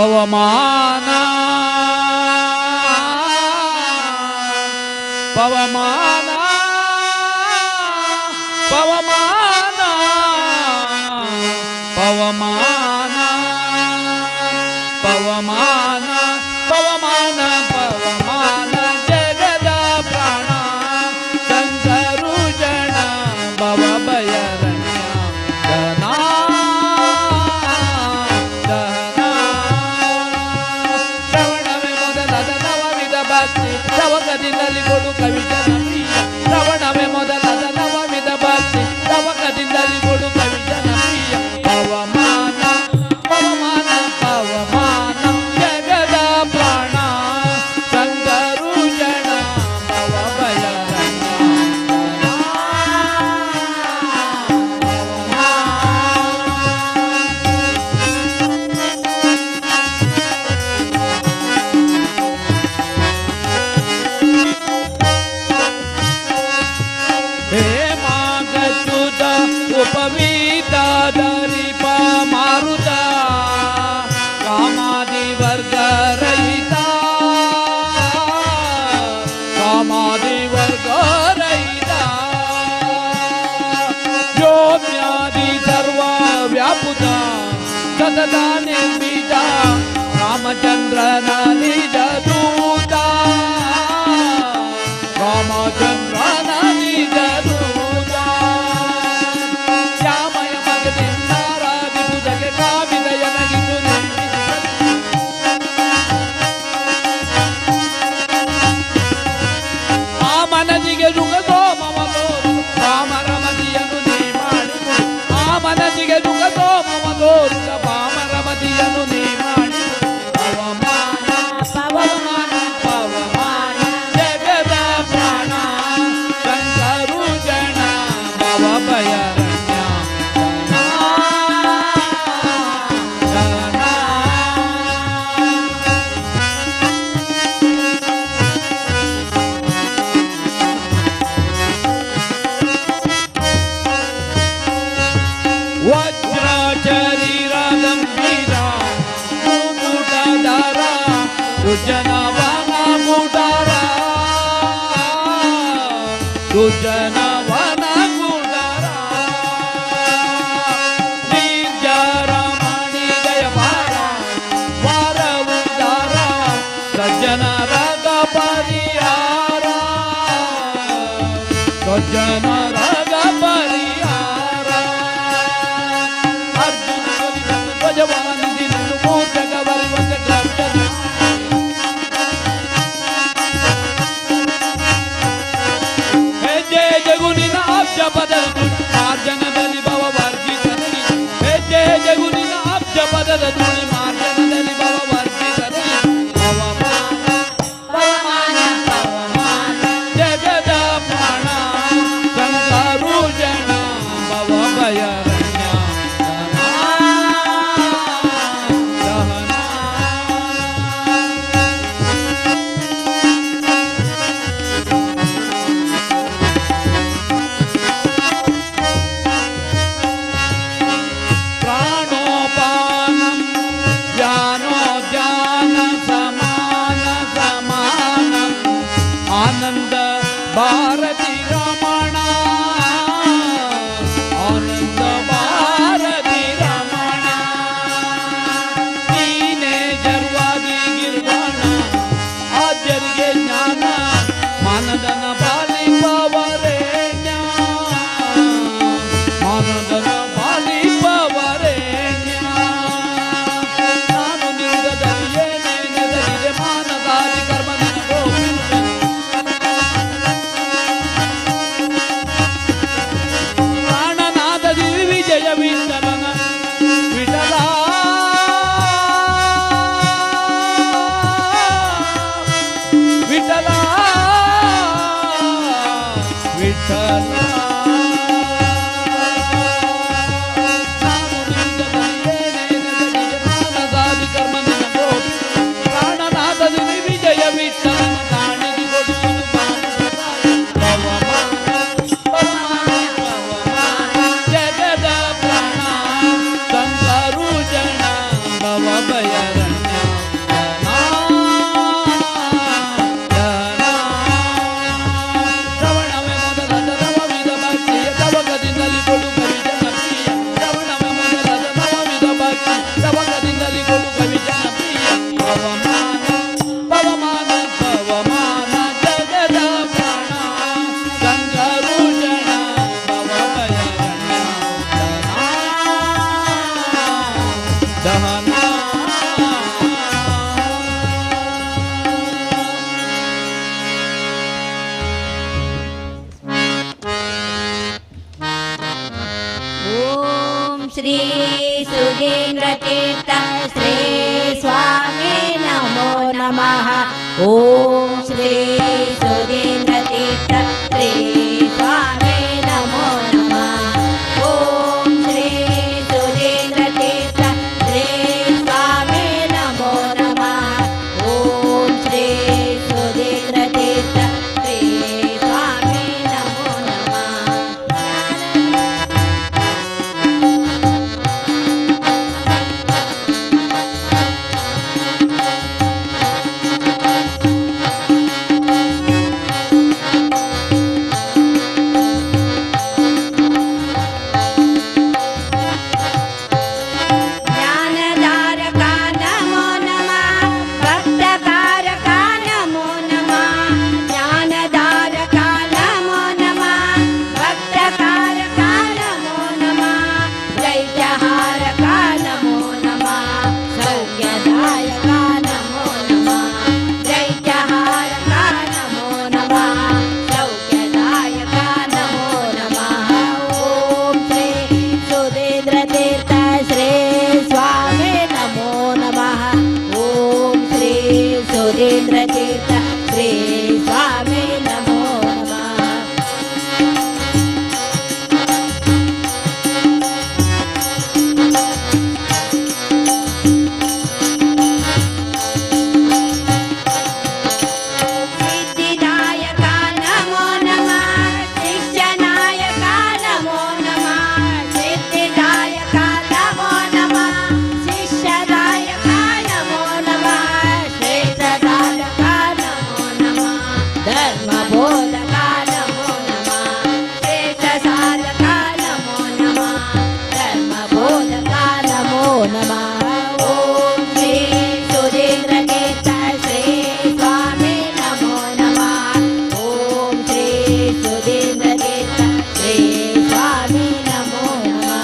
ಪವಮಾನ ಪವಮಾನ ಪವಮಾನ ಪವಮಾನ ಪವಮಾನ ಪವಮಾನ ಪವಮಾನ ಜಗದ ಪ್ರಾಣ ಸಂತರು ಜನ ಭವ ಭಯರಣ್ಯ ದನಾ ಶ್ರವಣವೇ ಮೊದಲಾದ ನವವಿಧ ಭಕ್ತಿ ತವಕದಿಂದಲಿ ಕೊಡು ಕವಿ ಜನಪ್ರಿಯ ಶ್ರವಣವೇ ಮೊದಲಾದ ನವವಿಧ ಭಕ್ತಿ ತವಕದಿಂದಲಿ ಕೊಡು ಕವಿ ಜನಪ್ರಿಯ ಪವಮಾನ ಪವಮಾನ ಪವಮಾನ ಜಗದ ಪ್ರಾಣ ಸಂತರು ಜನ ಭವ ಭಯರಣ್ಯ ಹೇಮಾಗಚ್ಯುತ ಉಪವೀತ ದರಿಪ ಮಾರುತ ಕಾಮಾದಿ ವರ್ಗ ರಹಿತ ಕಾಮಾದಿ ವರ್ಗ ರಹಿತ ಯೋಮ್ಯಾದಿ ಸರ್ವ ವ್ಯಾಪುತ ಸತತ ನಿರ್ಬೀಜ ರಾಮಚಂದ್ರನ ನಿಜ ದೂತ ರಾಮಚಂದ್ರನ ನಿಜ ದೂತ ಶ್ಯಾಮಯ ಮಗದಿಂದಾರಾದಿ ಬುಧಗೆ ಕಾವಿದಯನಗಿದು ಆ ಮನದಿಗೆ ರುಗ ಸೋಮವನು ರಾಮರ ಮದಿಯನ್ನು ನೀ ಮಾಡಿದು ಆ ಮನದಿಗೆ ರುಗ ಸೋಮವನು ಪಾಮರ ಮದಿಯನ್ನು ನೀ ಮಾಡಿದು ಪವಮಾನ ಪವಮಾನ ಪವಮಾನ ಜಗದ ಪ್ರಾಣ ಸಂತರು ಜನ ಭವ ಭಯರಣ್ಯ ಜನ ವಜ್ರ ಶರೀರ ಗಂಭೀರ ಮುಕುಟಧರ ದುರ್ಜನವನ ಗುಡರ ದುರ್ಜನವನ ಗುಡರ ನಿರ್ಜರ ಮಣಿ ಜಯಪಾರ ವಾರ ಉದಾರ ಸಜ್ಜನರ ಪರಿಹಾರ ಸಜ್ಜನರ ಪರಿಹಾರ ಅರ್ಜುನ ಧ್ವಜವಾನಿ ದಿನನು ಮೋಚಕ ಬರುವಂತ ಗ್ರಾಮದಲ್ಲಿ ಹೆಜ್ಜೆ ಜಗುನಿನ ಅಬ್ಜ ಪದದ ದುಡಿ ಮಾರ್ಜನದಲ್ಲಿ ಭವ ವರ್ಜಿತನಲ್ಲಿ ಹೆಜ್ಜೆ ಜಗುನಿನ ಅಬ್ಜ ಪದದ ದುಡಿ ಮಾರ್ಜನದಲ್ಲಿ ಭವ ವರ್ಜಿತನಲ್ಲಿ ಪವಮಾನ ಪವಮಾನ ಪವಮಾನ ಜಗದ ಪ್ರಾಣ ಸಂತರು ಜನ ಭವ ಭಯರಣ್ಯ ದಹನ ಪ್ರಾಣೋಪಾನಂ ಧ್ಯಾನೋ ಧ್ಯಾನ ಸಮಾನ ಸಮಾನಂ ಆನಂದ ಭಾರತಿ ರಮಣ ಆನಂದ ಭಾರತಿ ರಮಣ ನೀನೇ ಜರ್ವಾದಿ ಗಿರ್ವಾಣ ಆದ್ಯರಿಗೆ ಜ್ಞಾನ ಮಾನದನ ಪಾಲಿಪವರೇಣ್ಯ ಮಾನದನ ಪಾಲಿಪವರೇಣ್ಯ ನಾನು ನಿಂದದಲ್ಲಿ ಏನೇನೆದಗಿದೆ ಮಾನದಾದಿ ಕರ್ಮದ ಗೋವಿಂದ श्री सुधींद्र तीर्थ श्री स्वामी नमो नमः ओम श्री सुधींद्र तीर्थ श्री स्वामी नमो नमः ओम श्री सुधींद्र तीर्थ श्री स्वामी नमो नमः ओम श्री सुधींद्र तीर्थ श्री स्वामी नमो नमः ज्ञानधारका नमो नमः भक्तकारका नमो नमः ज्ञानधारका नमो नमः भक्तकारका नमो नमः दैत्यहारका नमो नमः सौख्यदायका नमो नमः दैत्यहारका नमो नमः सौख्यदायका नमो नमः ओम श्री सुधींद्र तीर्थ श्री स्वामी नमो नमः ओम श्री सुधींद्र तीर्थ श्री स्वामी नमो नमः सिद्धिदायका नमो नमः शिष्यनायका नमो नमः सिद्धिदायका नमो नमः शिष्यदायका नमो नमः श्रेष्ठदायका नमो नमः धर्मबोधका नमो नमः श्रेष्ठसाधका नमो नमः धर्मबोधका नमो नमः ओम श्री सुधींद्र तीर्थ श्री स्वामी नमो नमः ओम श्री सुधींद्र तीर्थ श्री स्वामी नमो नमः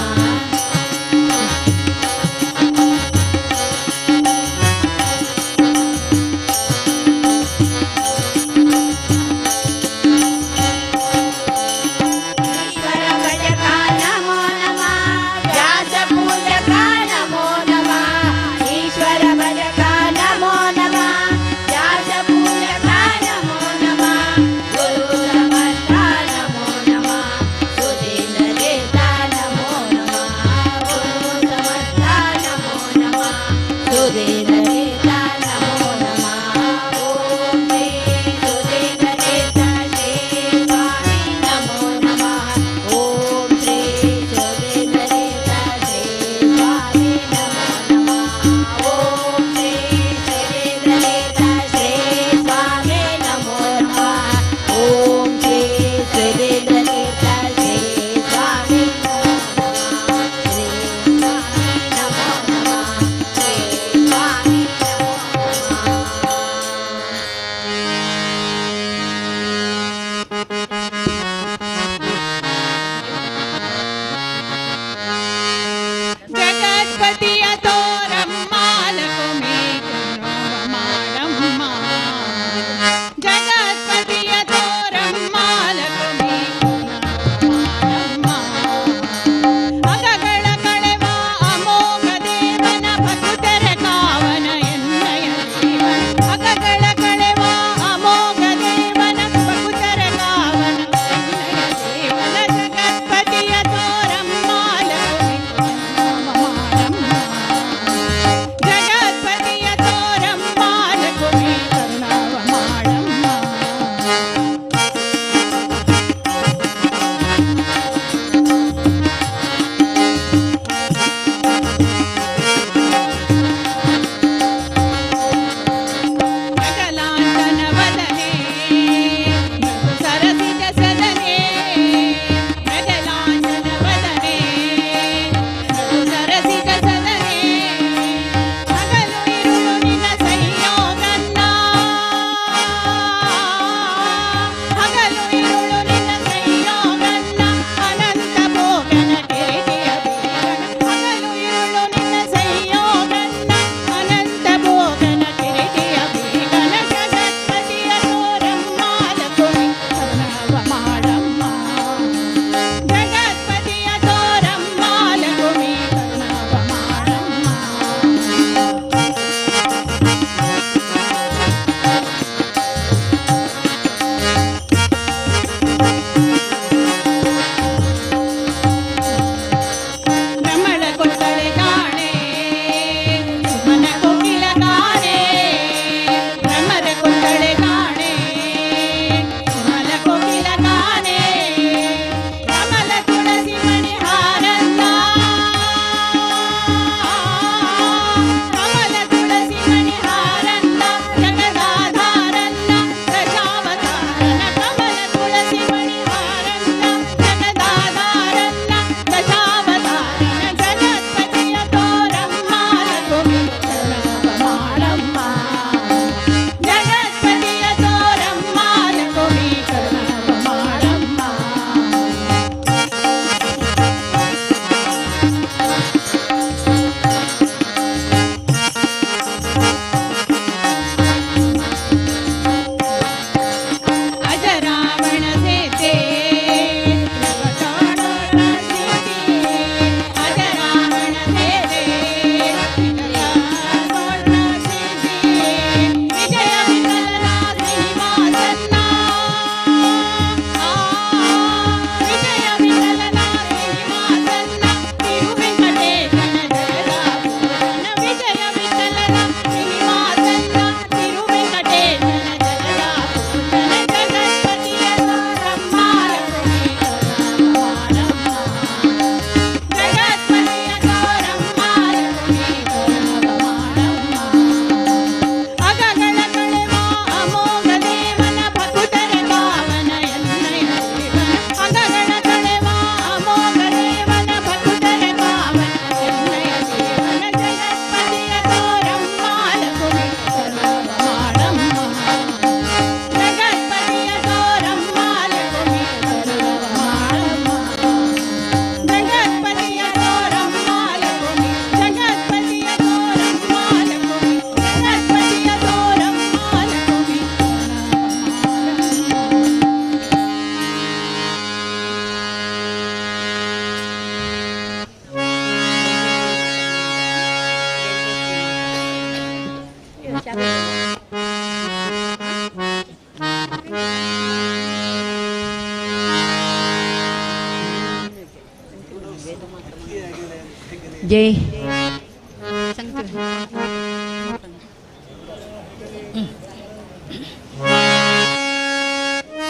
जय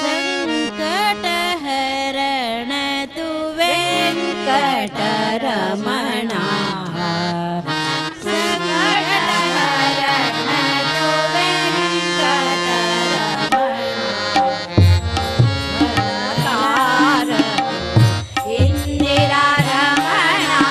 संकट हरण तु वेंकटरमणा संकट हरण तु वेंकटरमणा इंदिरा रमणा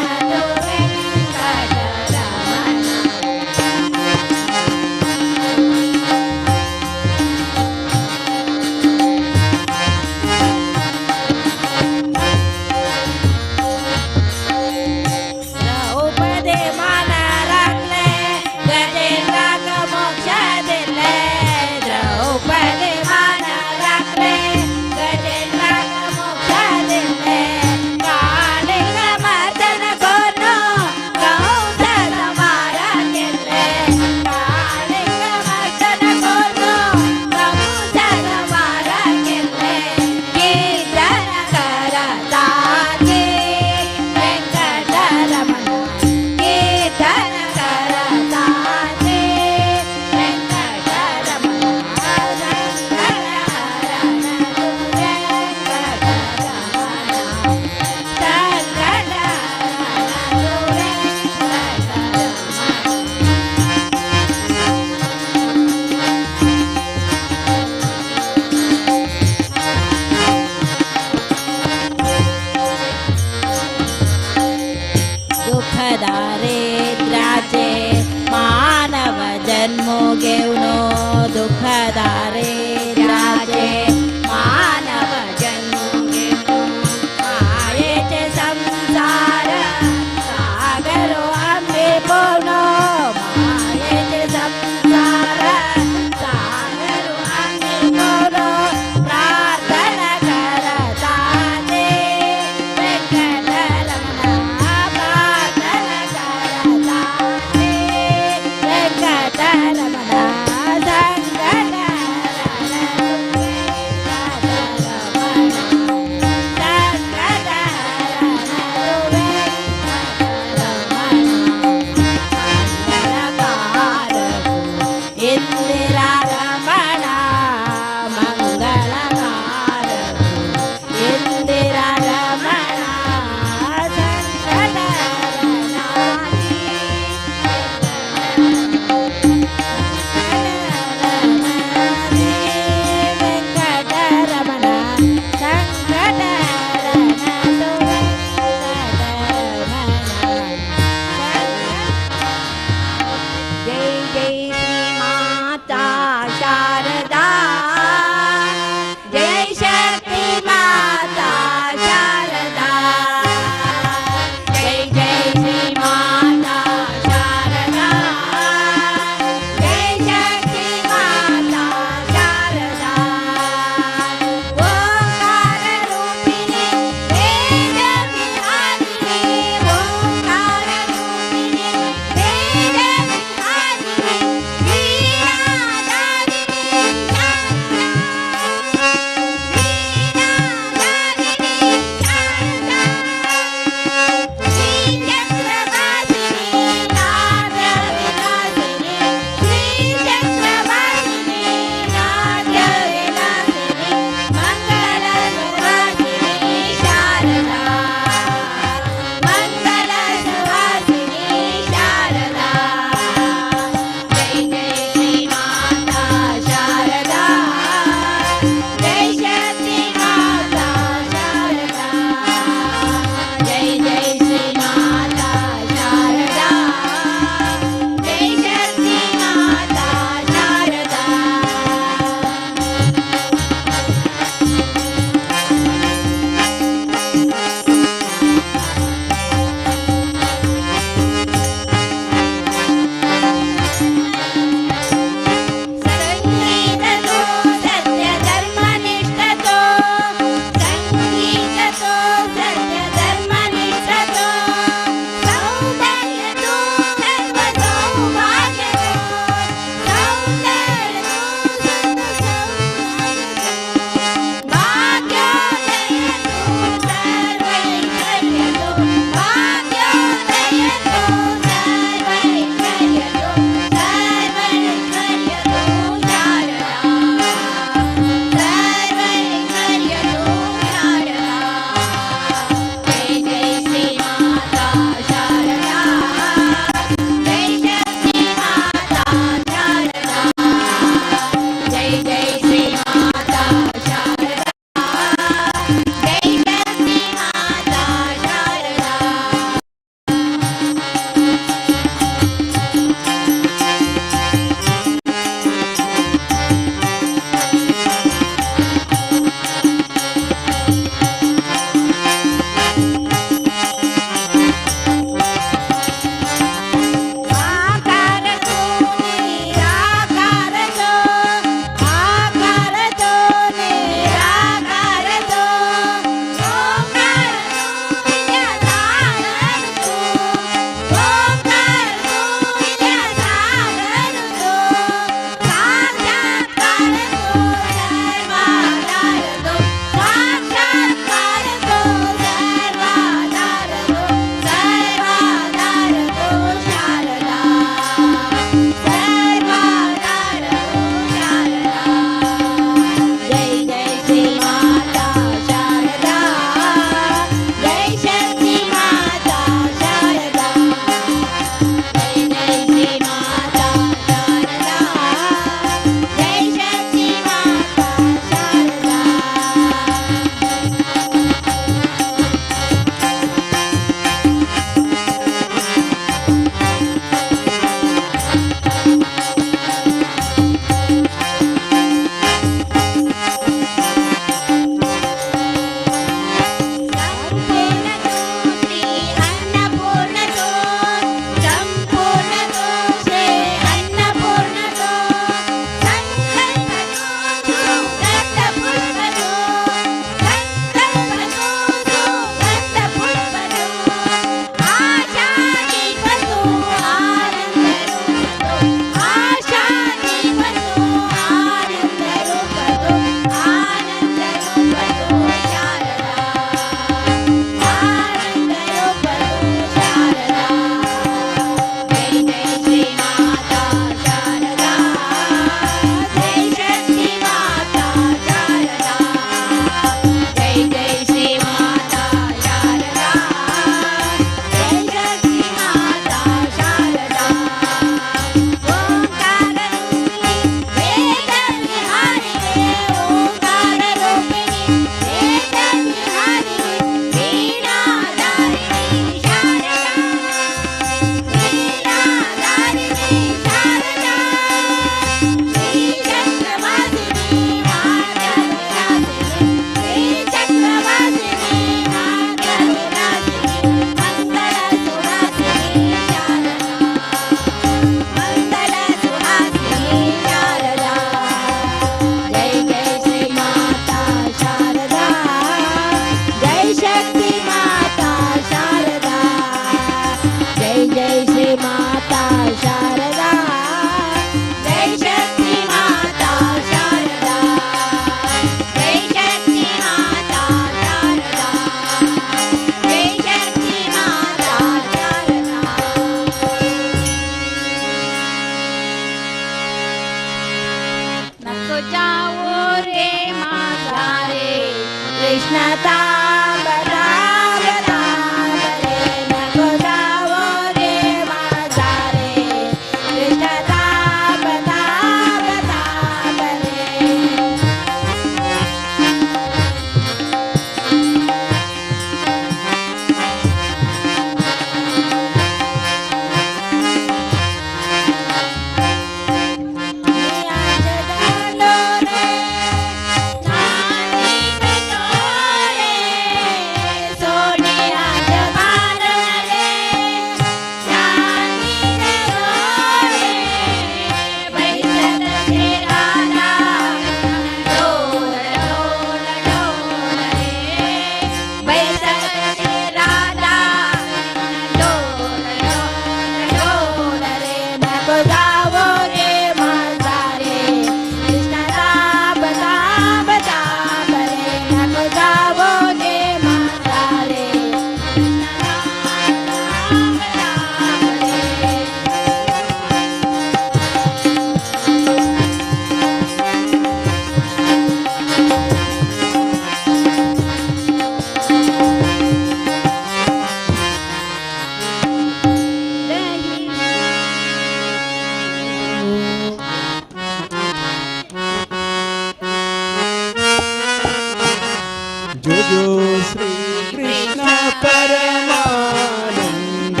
ಜೋ ಜೋ ಶ್ರೀ ಕೃಷ್ಣ ಪರಮಾನಂದ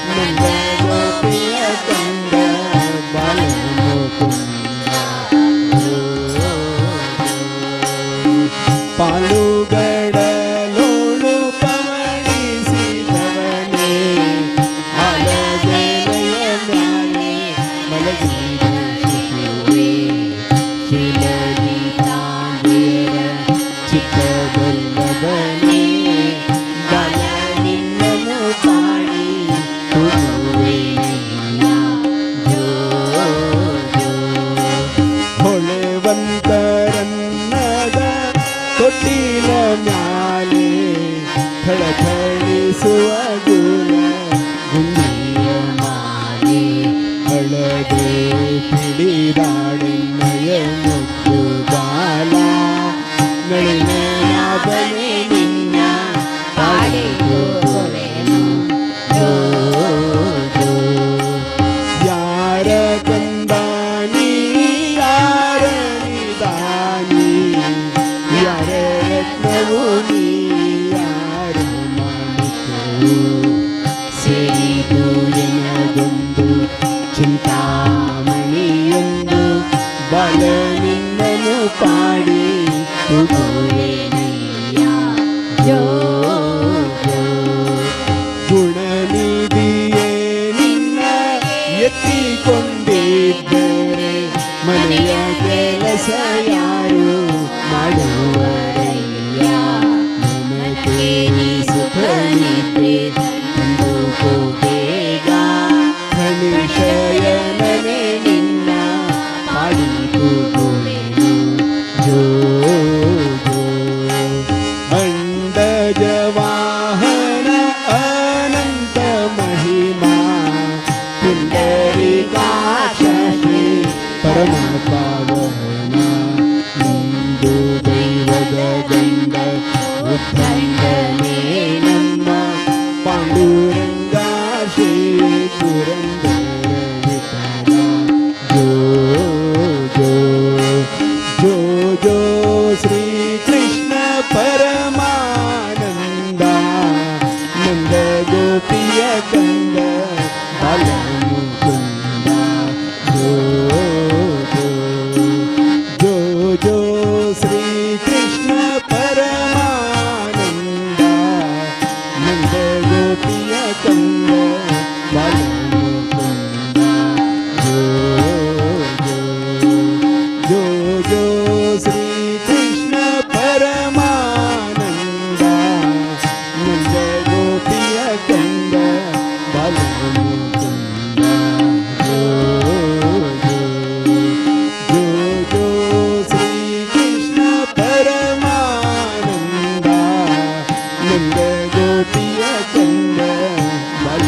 ನಂದ ಗೋಪಿಯ ಕಂದ ಬಾಲಮುಕುಂದ ಪಾಲುಗಡಲೋಳು ಪವಣಿಸಿದವನೇ ಆಲದೆಲೆಯ ಮ್ಯಾಲೆ ಮಲಗಿದ ಶಿಶುವೇ ಶಿಲದಿ ತಾಂಡಿರ ಚಿಕ್ಕಬಲ್ಲವನೇ ಬಾಲ ನಿನ್ನನು ಪಾಡಿ ತುಳುವೆ ಜೋ ಜೋ ಹೊಳೆವಂತರನ್ನದ ತೊಟ್ಟಿಲ ಮ್ಯಾಲೆ ಥಳಥಳಿಸುವ ಗುಣ ಗುಂಡಿಯ ಮಾಲೆ ಹಳದೆ ಪಿಡಿದಾಡೆನ್ನಯ ಮುತ್ತು ಬಾಲ ನಳಿನಾಭನೆ ನಿನ್ನ ಪಾಡಿರುವೆನು ಜೋ ಜೋ ಯಾರ ಕಂದಾನಿ ಯಾರ ನಿದಾನಿ ಯಾರ ರತ್ನವು ನೀ ಯಾರ ಮಾಣಿಕ್ಯವು ಸೇರಿದು ಎನಗೊಂದು ಚಿಂತಾಮಣಿಯೊಂದು ಬಾಲ ನಿನ್ನನು ಪಾಡಿ ತುಗುವೆನಯ್ಯ ಜೋ ಜೋ ಗುಣನಿಧಿಯೇ ನಿನ್ನ ಎತ್ತಿಕೊಂಡಿದ್ದರೆ ಮನೆಯ ಕೆಲಸ ಯಾರು ಮಾಡುವರಯ್ಯ ನನಗೆ ನೀ ಸುಖ ನಿದ್ರೆ ತಂದು ಬೇಗ ಖನಿಶಯನನೆ ನಿನ್ನ ಪಾಡಿ ತುಗುವೆನು ಜೋ ಜೋ ಅಂಡಜ ವಾಹನ ಅನಂತ ಮಹಿಮಾ ಪುಂಡರೀಕಾಕ್ಷ ಶ್ರೀ ಪರಮ ಪಾವನ ಇಂದು ದೈವದ ಗಂಡ ಉದ್ದಂಡನೇ ನಮ್ಮ ಪಾಂಡುರಂಗ ಶ್ರೀ ಪುರಂದರ ವಿಠಲ ಜೋ ಜೋ ಜೋ ಜೋ ಶ್ರೀ ಕೃಷ್ಣ ಪರಮಾನಂದ ನಂದ ಗೋಪಿಯ ಕಂದ ಬಾಲಮುಕುಂದ ಜೋ ಜೋ ಜೋ ಜೋ ಶ್ರೀ ಕೃಷ್ಣ ಪರಮಾನಂದ ನಂದ ಗೋಪಿಯ ಕಂದ ಬಾಲಮುಕುಂದ ಜೋ ಜೋ ಜೋ ಜೋ ಶ್ರೀ ಕೃಷ್ಣ ಪರಮಾನಂದ ನಂದ ಗೋಪಿಯ ಕಂದ ಬಾಲಮುಕುಂದ ಜೋ ಜೋ ಜೋ ಜೋ ಶ್ರೀ ಕೃಷ್ಣ ಪರಮಾನಂದ ನಂದ ಗೋಪಿಯ ಕಂದ ಬಾಲ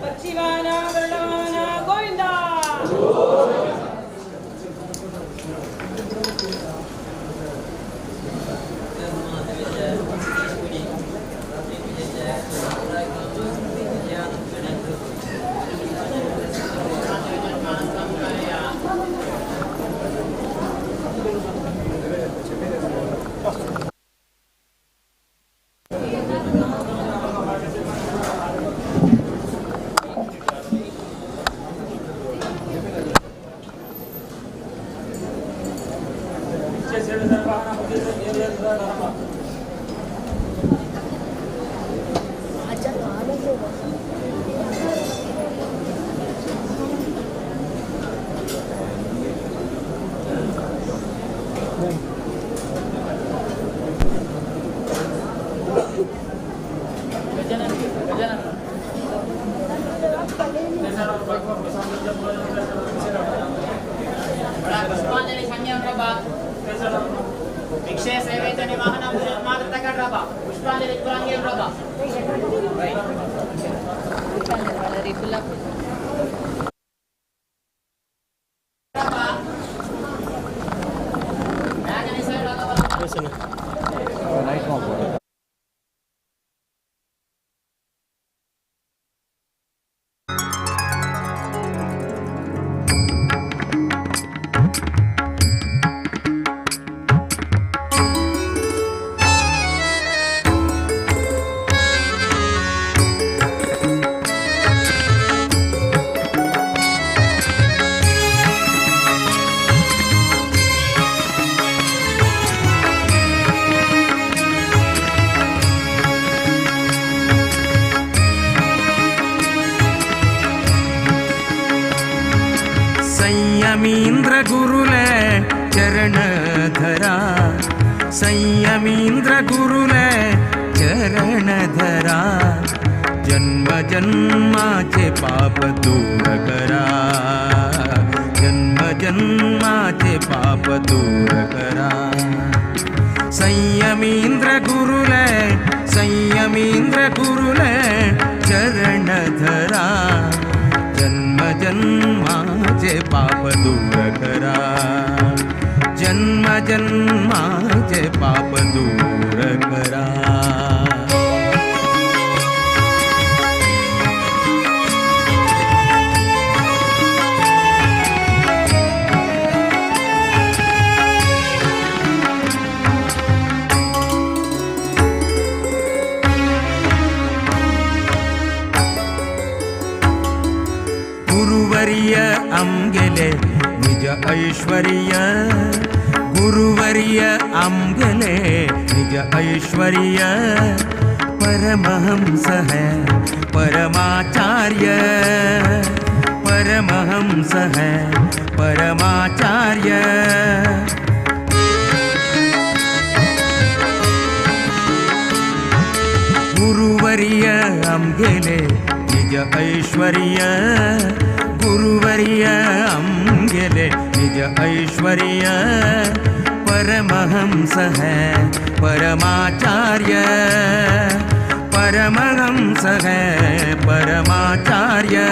ಪಶ್ಚಿಮಾನ ವರ್ಣಮಾನ ಗೋವಿಂದ पुष्पांजलि संज्ञा प्रभा भिक्षे सेवेतनि वाहनं मातृतक प्रभा पुष्पांजलि कुरांगे प्रभा संयमींद्र गुरुले चरण धरा संयमींद्र गुरुले चरण धरा जन्म जन्माचे पाप दूर करा जन्म जन्माचे पाप दूर करा संयमींद्र गुरुले चरण धरा जन्म जन्माचे पाप दूर करा जन्म जन्माचे पाप दूर करा गुरुवर्य आमगेले निज ऐश्वर्य गुरुवर्य आमगेले निज ऐश्वर्य परमहंस है परमाचार्य परमहंस है परमाचार्य गुरुवर्य आमगेले निज ऐश्वर्य गुरुवर्य आमगेले निज ऐश्वर्य परमहंस है परमाचार्य परमहंस है परमाचार्य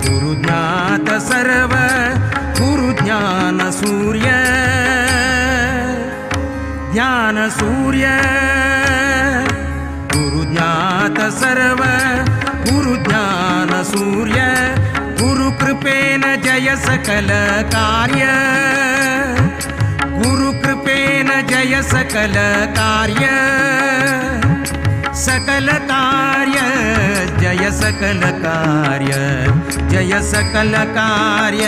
गुरुज्ञात सर्व गुरुज्ञान सूर्य ज्ञान सूर्य गुरुज्ञात सर्व गुरुज्ञान सूर्य गुरुकृपेन जय सकल कार्य गुरुकृपेन जय सकल कार्य सकल कार्य जय सकल कार्य जय सकल कार्य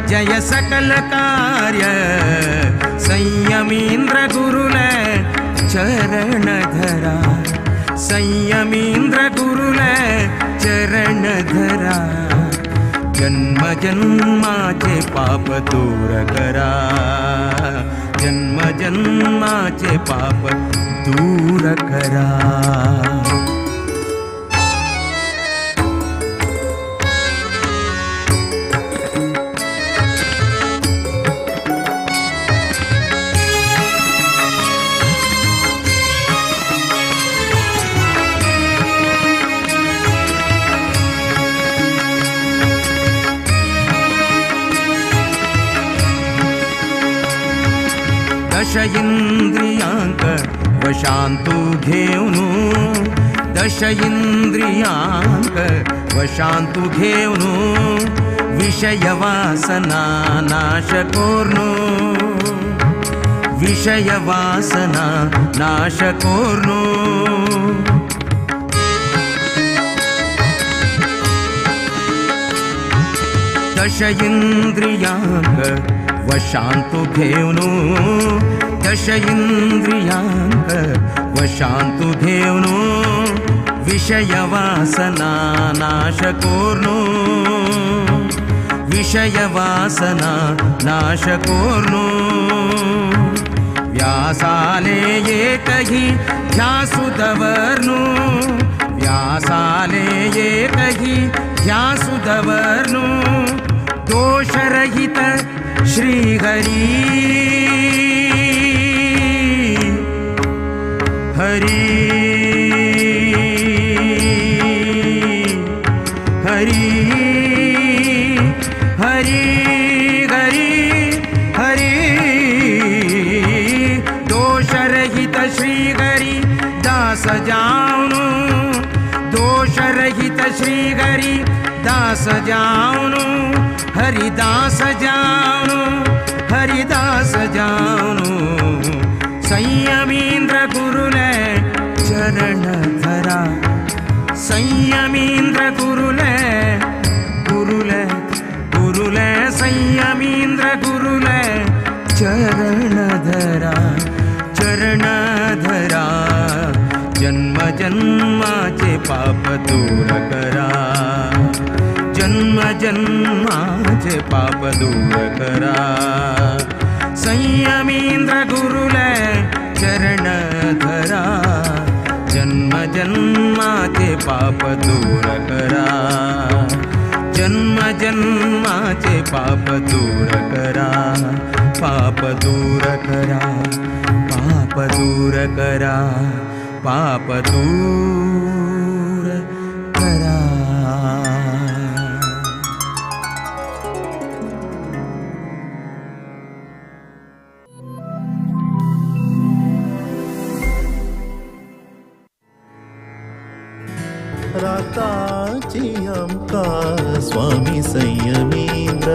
जय सकल कार्य संयमींद्र गुरुल चरण धरा संयमींद्र गुरुल चरण धरा जन्म जन्माचे पाप दूर करा जन्म जन्माचे पाप दूर करा दश इंद्रियांक वशांतु घेऊन दश इंद्रियांक वशांतु घेऊन विषय वासना नाश कोर्नो विषय वासना नाश कोर्नो दश इंद्रियांक वशांतु घेऊन दश इंद्रियांक वशांतु घेऊन विषय वासना नाश कोर्नो विषय वासना नाश कोर्नो व्यासाले एकही ध्यासुदवर्नु व्यासाले एकही ध्यासुदवर्नु दोषरहित श्री हरी हरी हरी हरी हरी हरी दोषरहित श्री हरी दास जाऊनु दोषरहित श्री हरी दास जाऊनु हरिदास जाऊनु हरिदास जाऊनु संयमींद्र गुरुल चरण धरा संयमींद्र गुरुल गुरुल गुरुल संयमींद्र गुरुल चरण धरा जन्म जन्माचे पाप दूर करा जन्म जन्माचे पाप दूर करा संयमींद्र गुरुल चरण धरा जन्म जन्माचे पाप दूर करा जन्म जन्माचे पाप दूर करा पाप दूर करा पाप दूर करा पाप दूर करा राताची आमका स्वामी संयमींद्र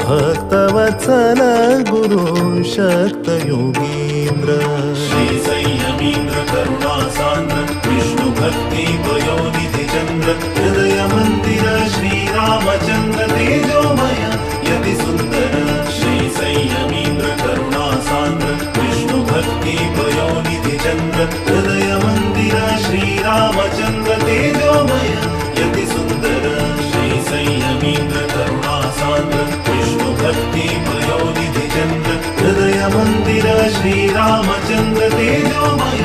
भक्तवत्सल गुरु शक्त योगींद्र श्री संयमींद्र करुणा सान्द्र विष्णु भक्ति वयोनिधि चंद्र हृदय मंदिर श्री रामचंद्र तेजोमय यति सुंदर श्री संयमींद्र करुणा सान्द्र विष्णु भक्ति वयोनिधि चंद्र हृदय मंदिर श्री रामचंद्र तेजोमय यति सुंदर श्री संयमींद्र करुणा सान्द्र विष्णु भक्ति वयोनिधि चंद्र हृदय मंदिर श्री रामचंद्र तेजोमय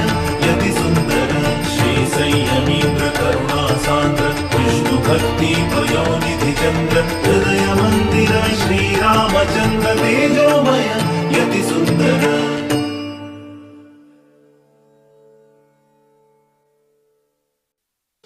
यति सुंदर श्री संयमींद्र करुणा सान्द्र विष्णु भक्ति वयोनिधि चंद्र हृदय मंदिर श्री रामचंद्र तेजोमय यति सुंदर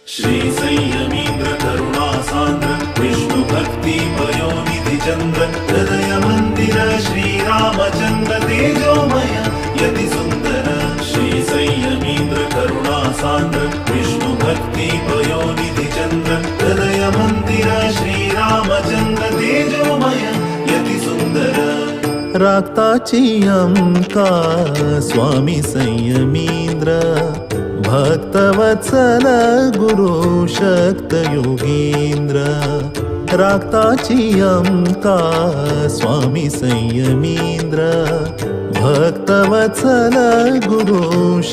श्री संयमींद्र करुणा सान्द्र विष्णु भक्ति वयोनिधि चंद्र हृदय मंदिर श्री रामचंद्र तेजोमय यति सुंदर श्री संयमींद्र करुणा सान्द्र विष्णु भक्ति वयोनिधि चंद्र हृदय मंदिर श्री रामचंद्र तेजोमय यति सुंदर राताची आमका स्वामी संयमींद्र भक्तवत्सल गुरु शक्त योगींद्र राक्ताची अंका स्वामी संयमींद्र भक्तवत्सल गुरु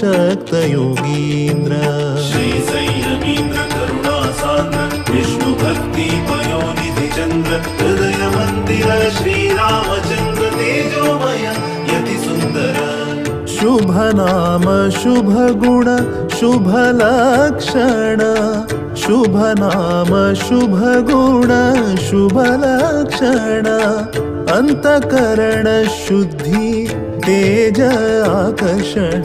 शक्त योगींद्र श्री संयमींद्र करुणा सान्द्र विष्णु भक्ती पयोनिधि चंद्र हृदय मंदिर श्री रामचंद्र तेजोमय यति सुंदर शुभ नाम शुभ गुण शुभ लक्षण शुभ नाम शुभ गुण शुभ लक्षण अंतकरण शुद्धि तेज आकर्षण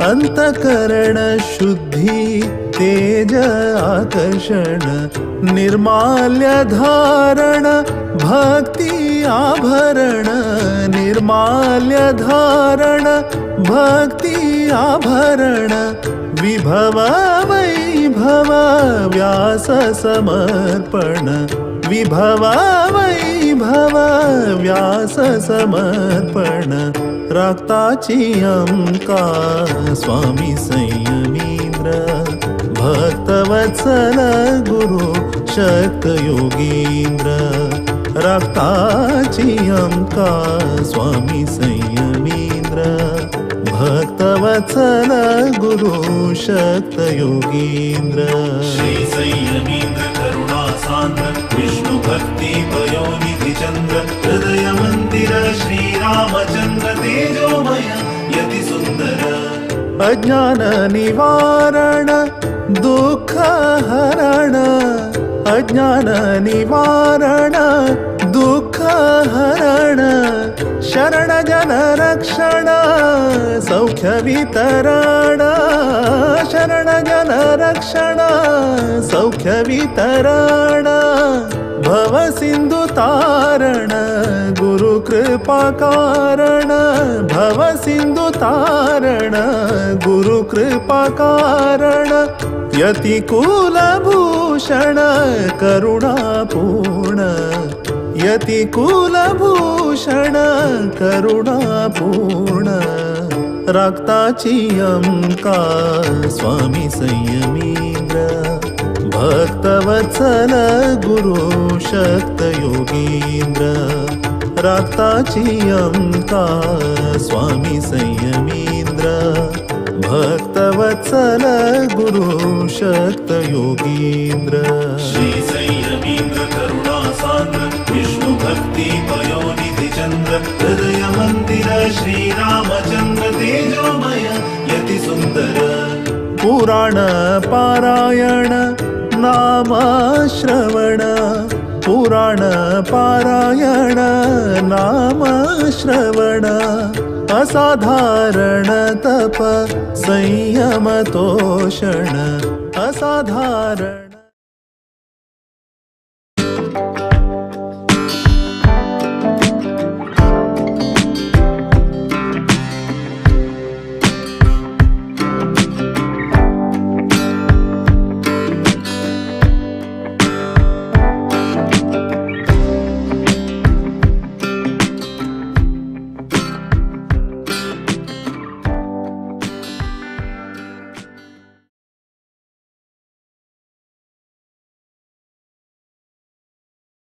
अंतकरण शुद्धि तेज आकर्षण निर्माल्य धारण भक्ति आभरण निर्माल्य धारण भक्ति आभरण विभव वैभव व्यास समर्पण विभव वैभव व्यास समर्पण राक्ताची अंका स्वामी संयमींद्र भक्तवत्सल गुरु शक्त योगींद्र राक्ताची अंका स्वामी संयमींद्र भक्तवत्सल गुरु शक्त योगींद्र श्री संयमींद्र करुणा सान्द्र विष्णु भक्ती पयोनिधि चंद्र हृदय मंदिर श्री रामचंद्र तेजोमय यति सुंदर अज्ञान निवारण दुःख हरण अज्ञान निवारण दुःख हरण शरण जन रक्षण सौख्य वितरण शरण जन रक्षण सौख्य वितरण भव सिंधु तारण गुरु कृपा कारण भव सिंधु तारण गुरु कृपा कारण यति कुलभूषण करुणापूर्ण यति कुलभूषण करुणापूर्ण राक्ताची अंका स्वामी संयमींद्र भक्तवत्सल गुरु शक्त योगींद्र राक्ताची अंका स्वामी संयमींद्र भक्तवत्सल गुरु शक्त योगींद्र श्री संयमींद्र करुणा सान्द्र विष्णु भक्ती पयोनिधि चंद्र हृदय मंदिर श्री रामचंद्र तेजोमय यति सुंदर पुराण पारायण नाम श्रवण पुराण पारायण नाम श्रवण असाधारण तप संयम तोषण असाधारण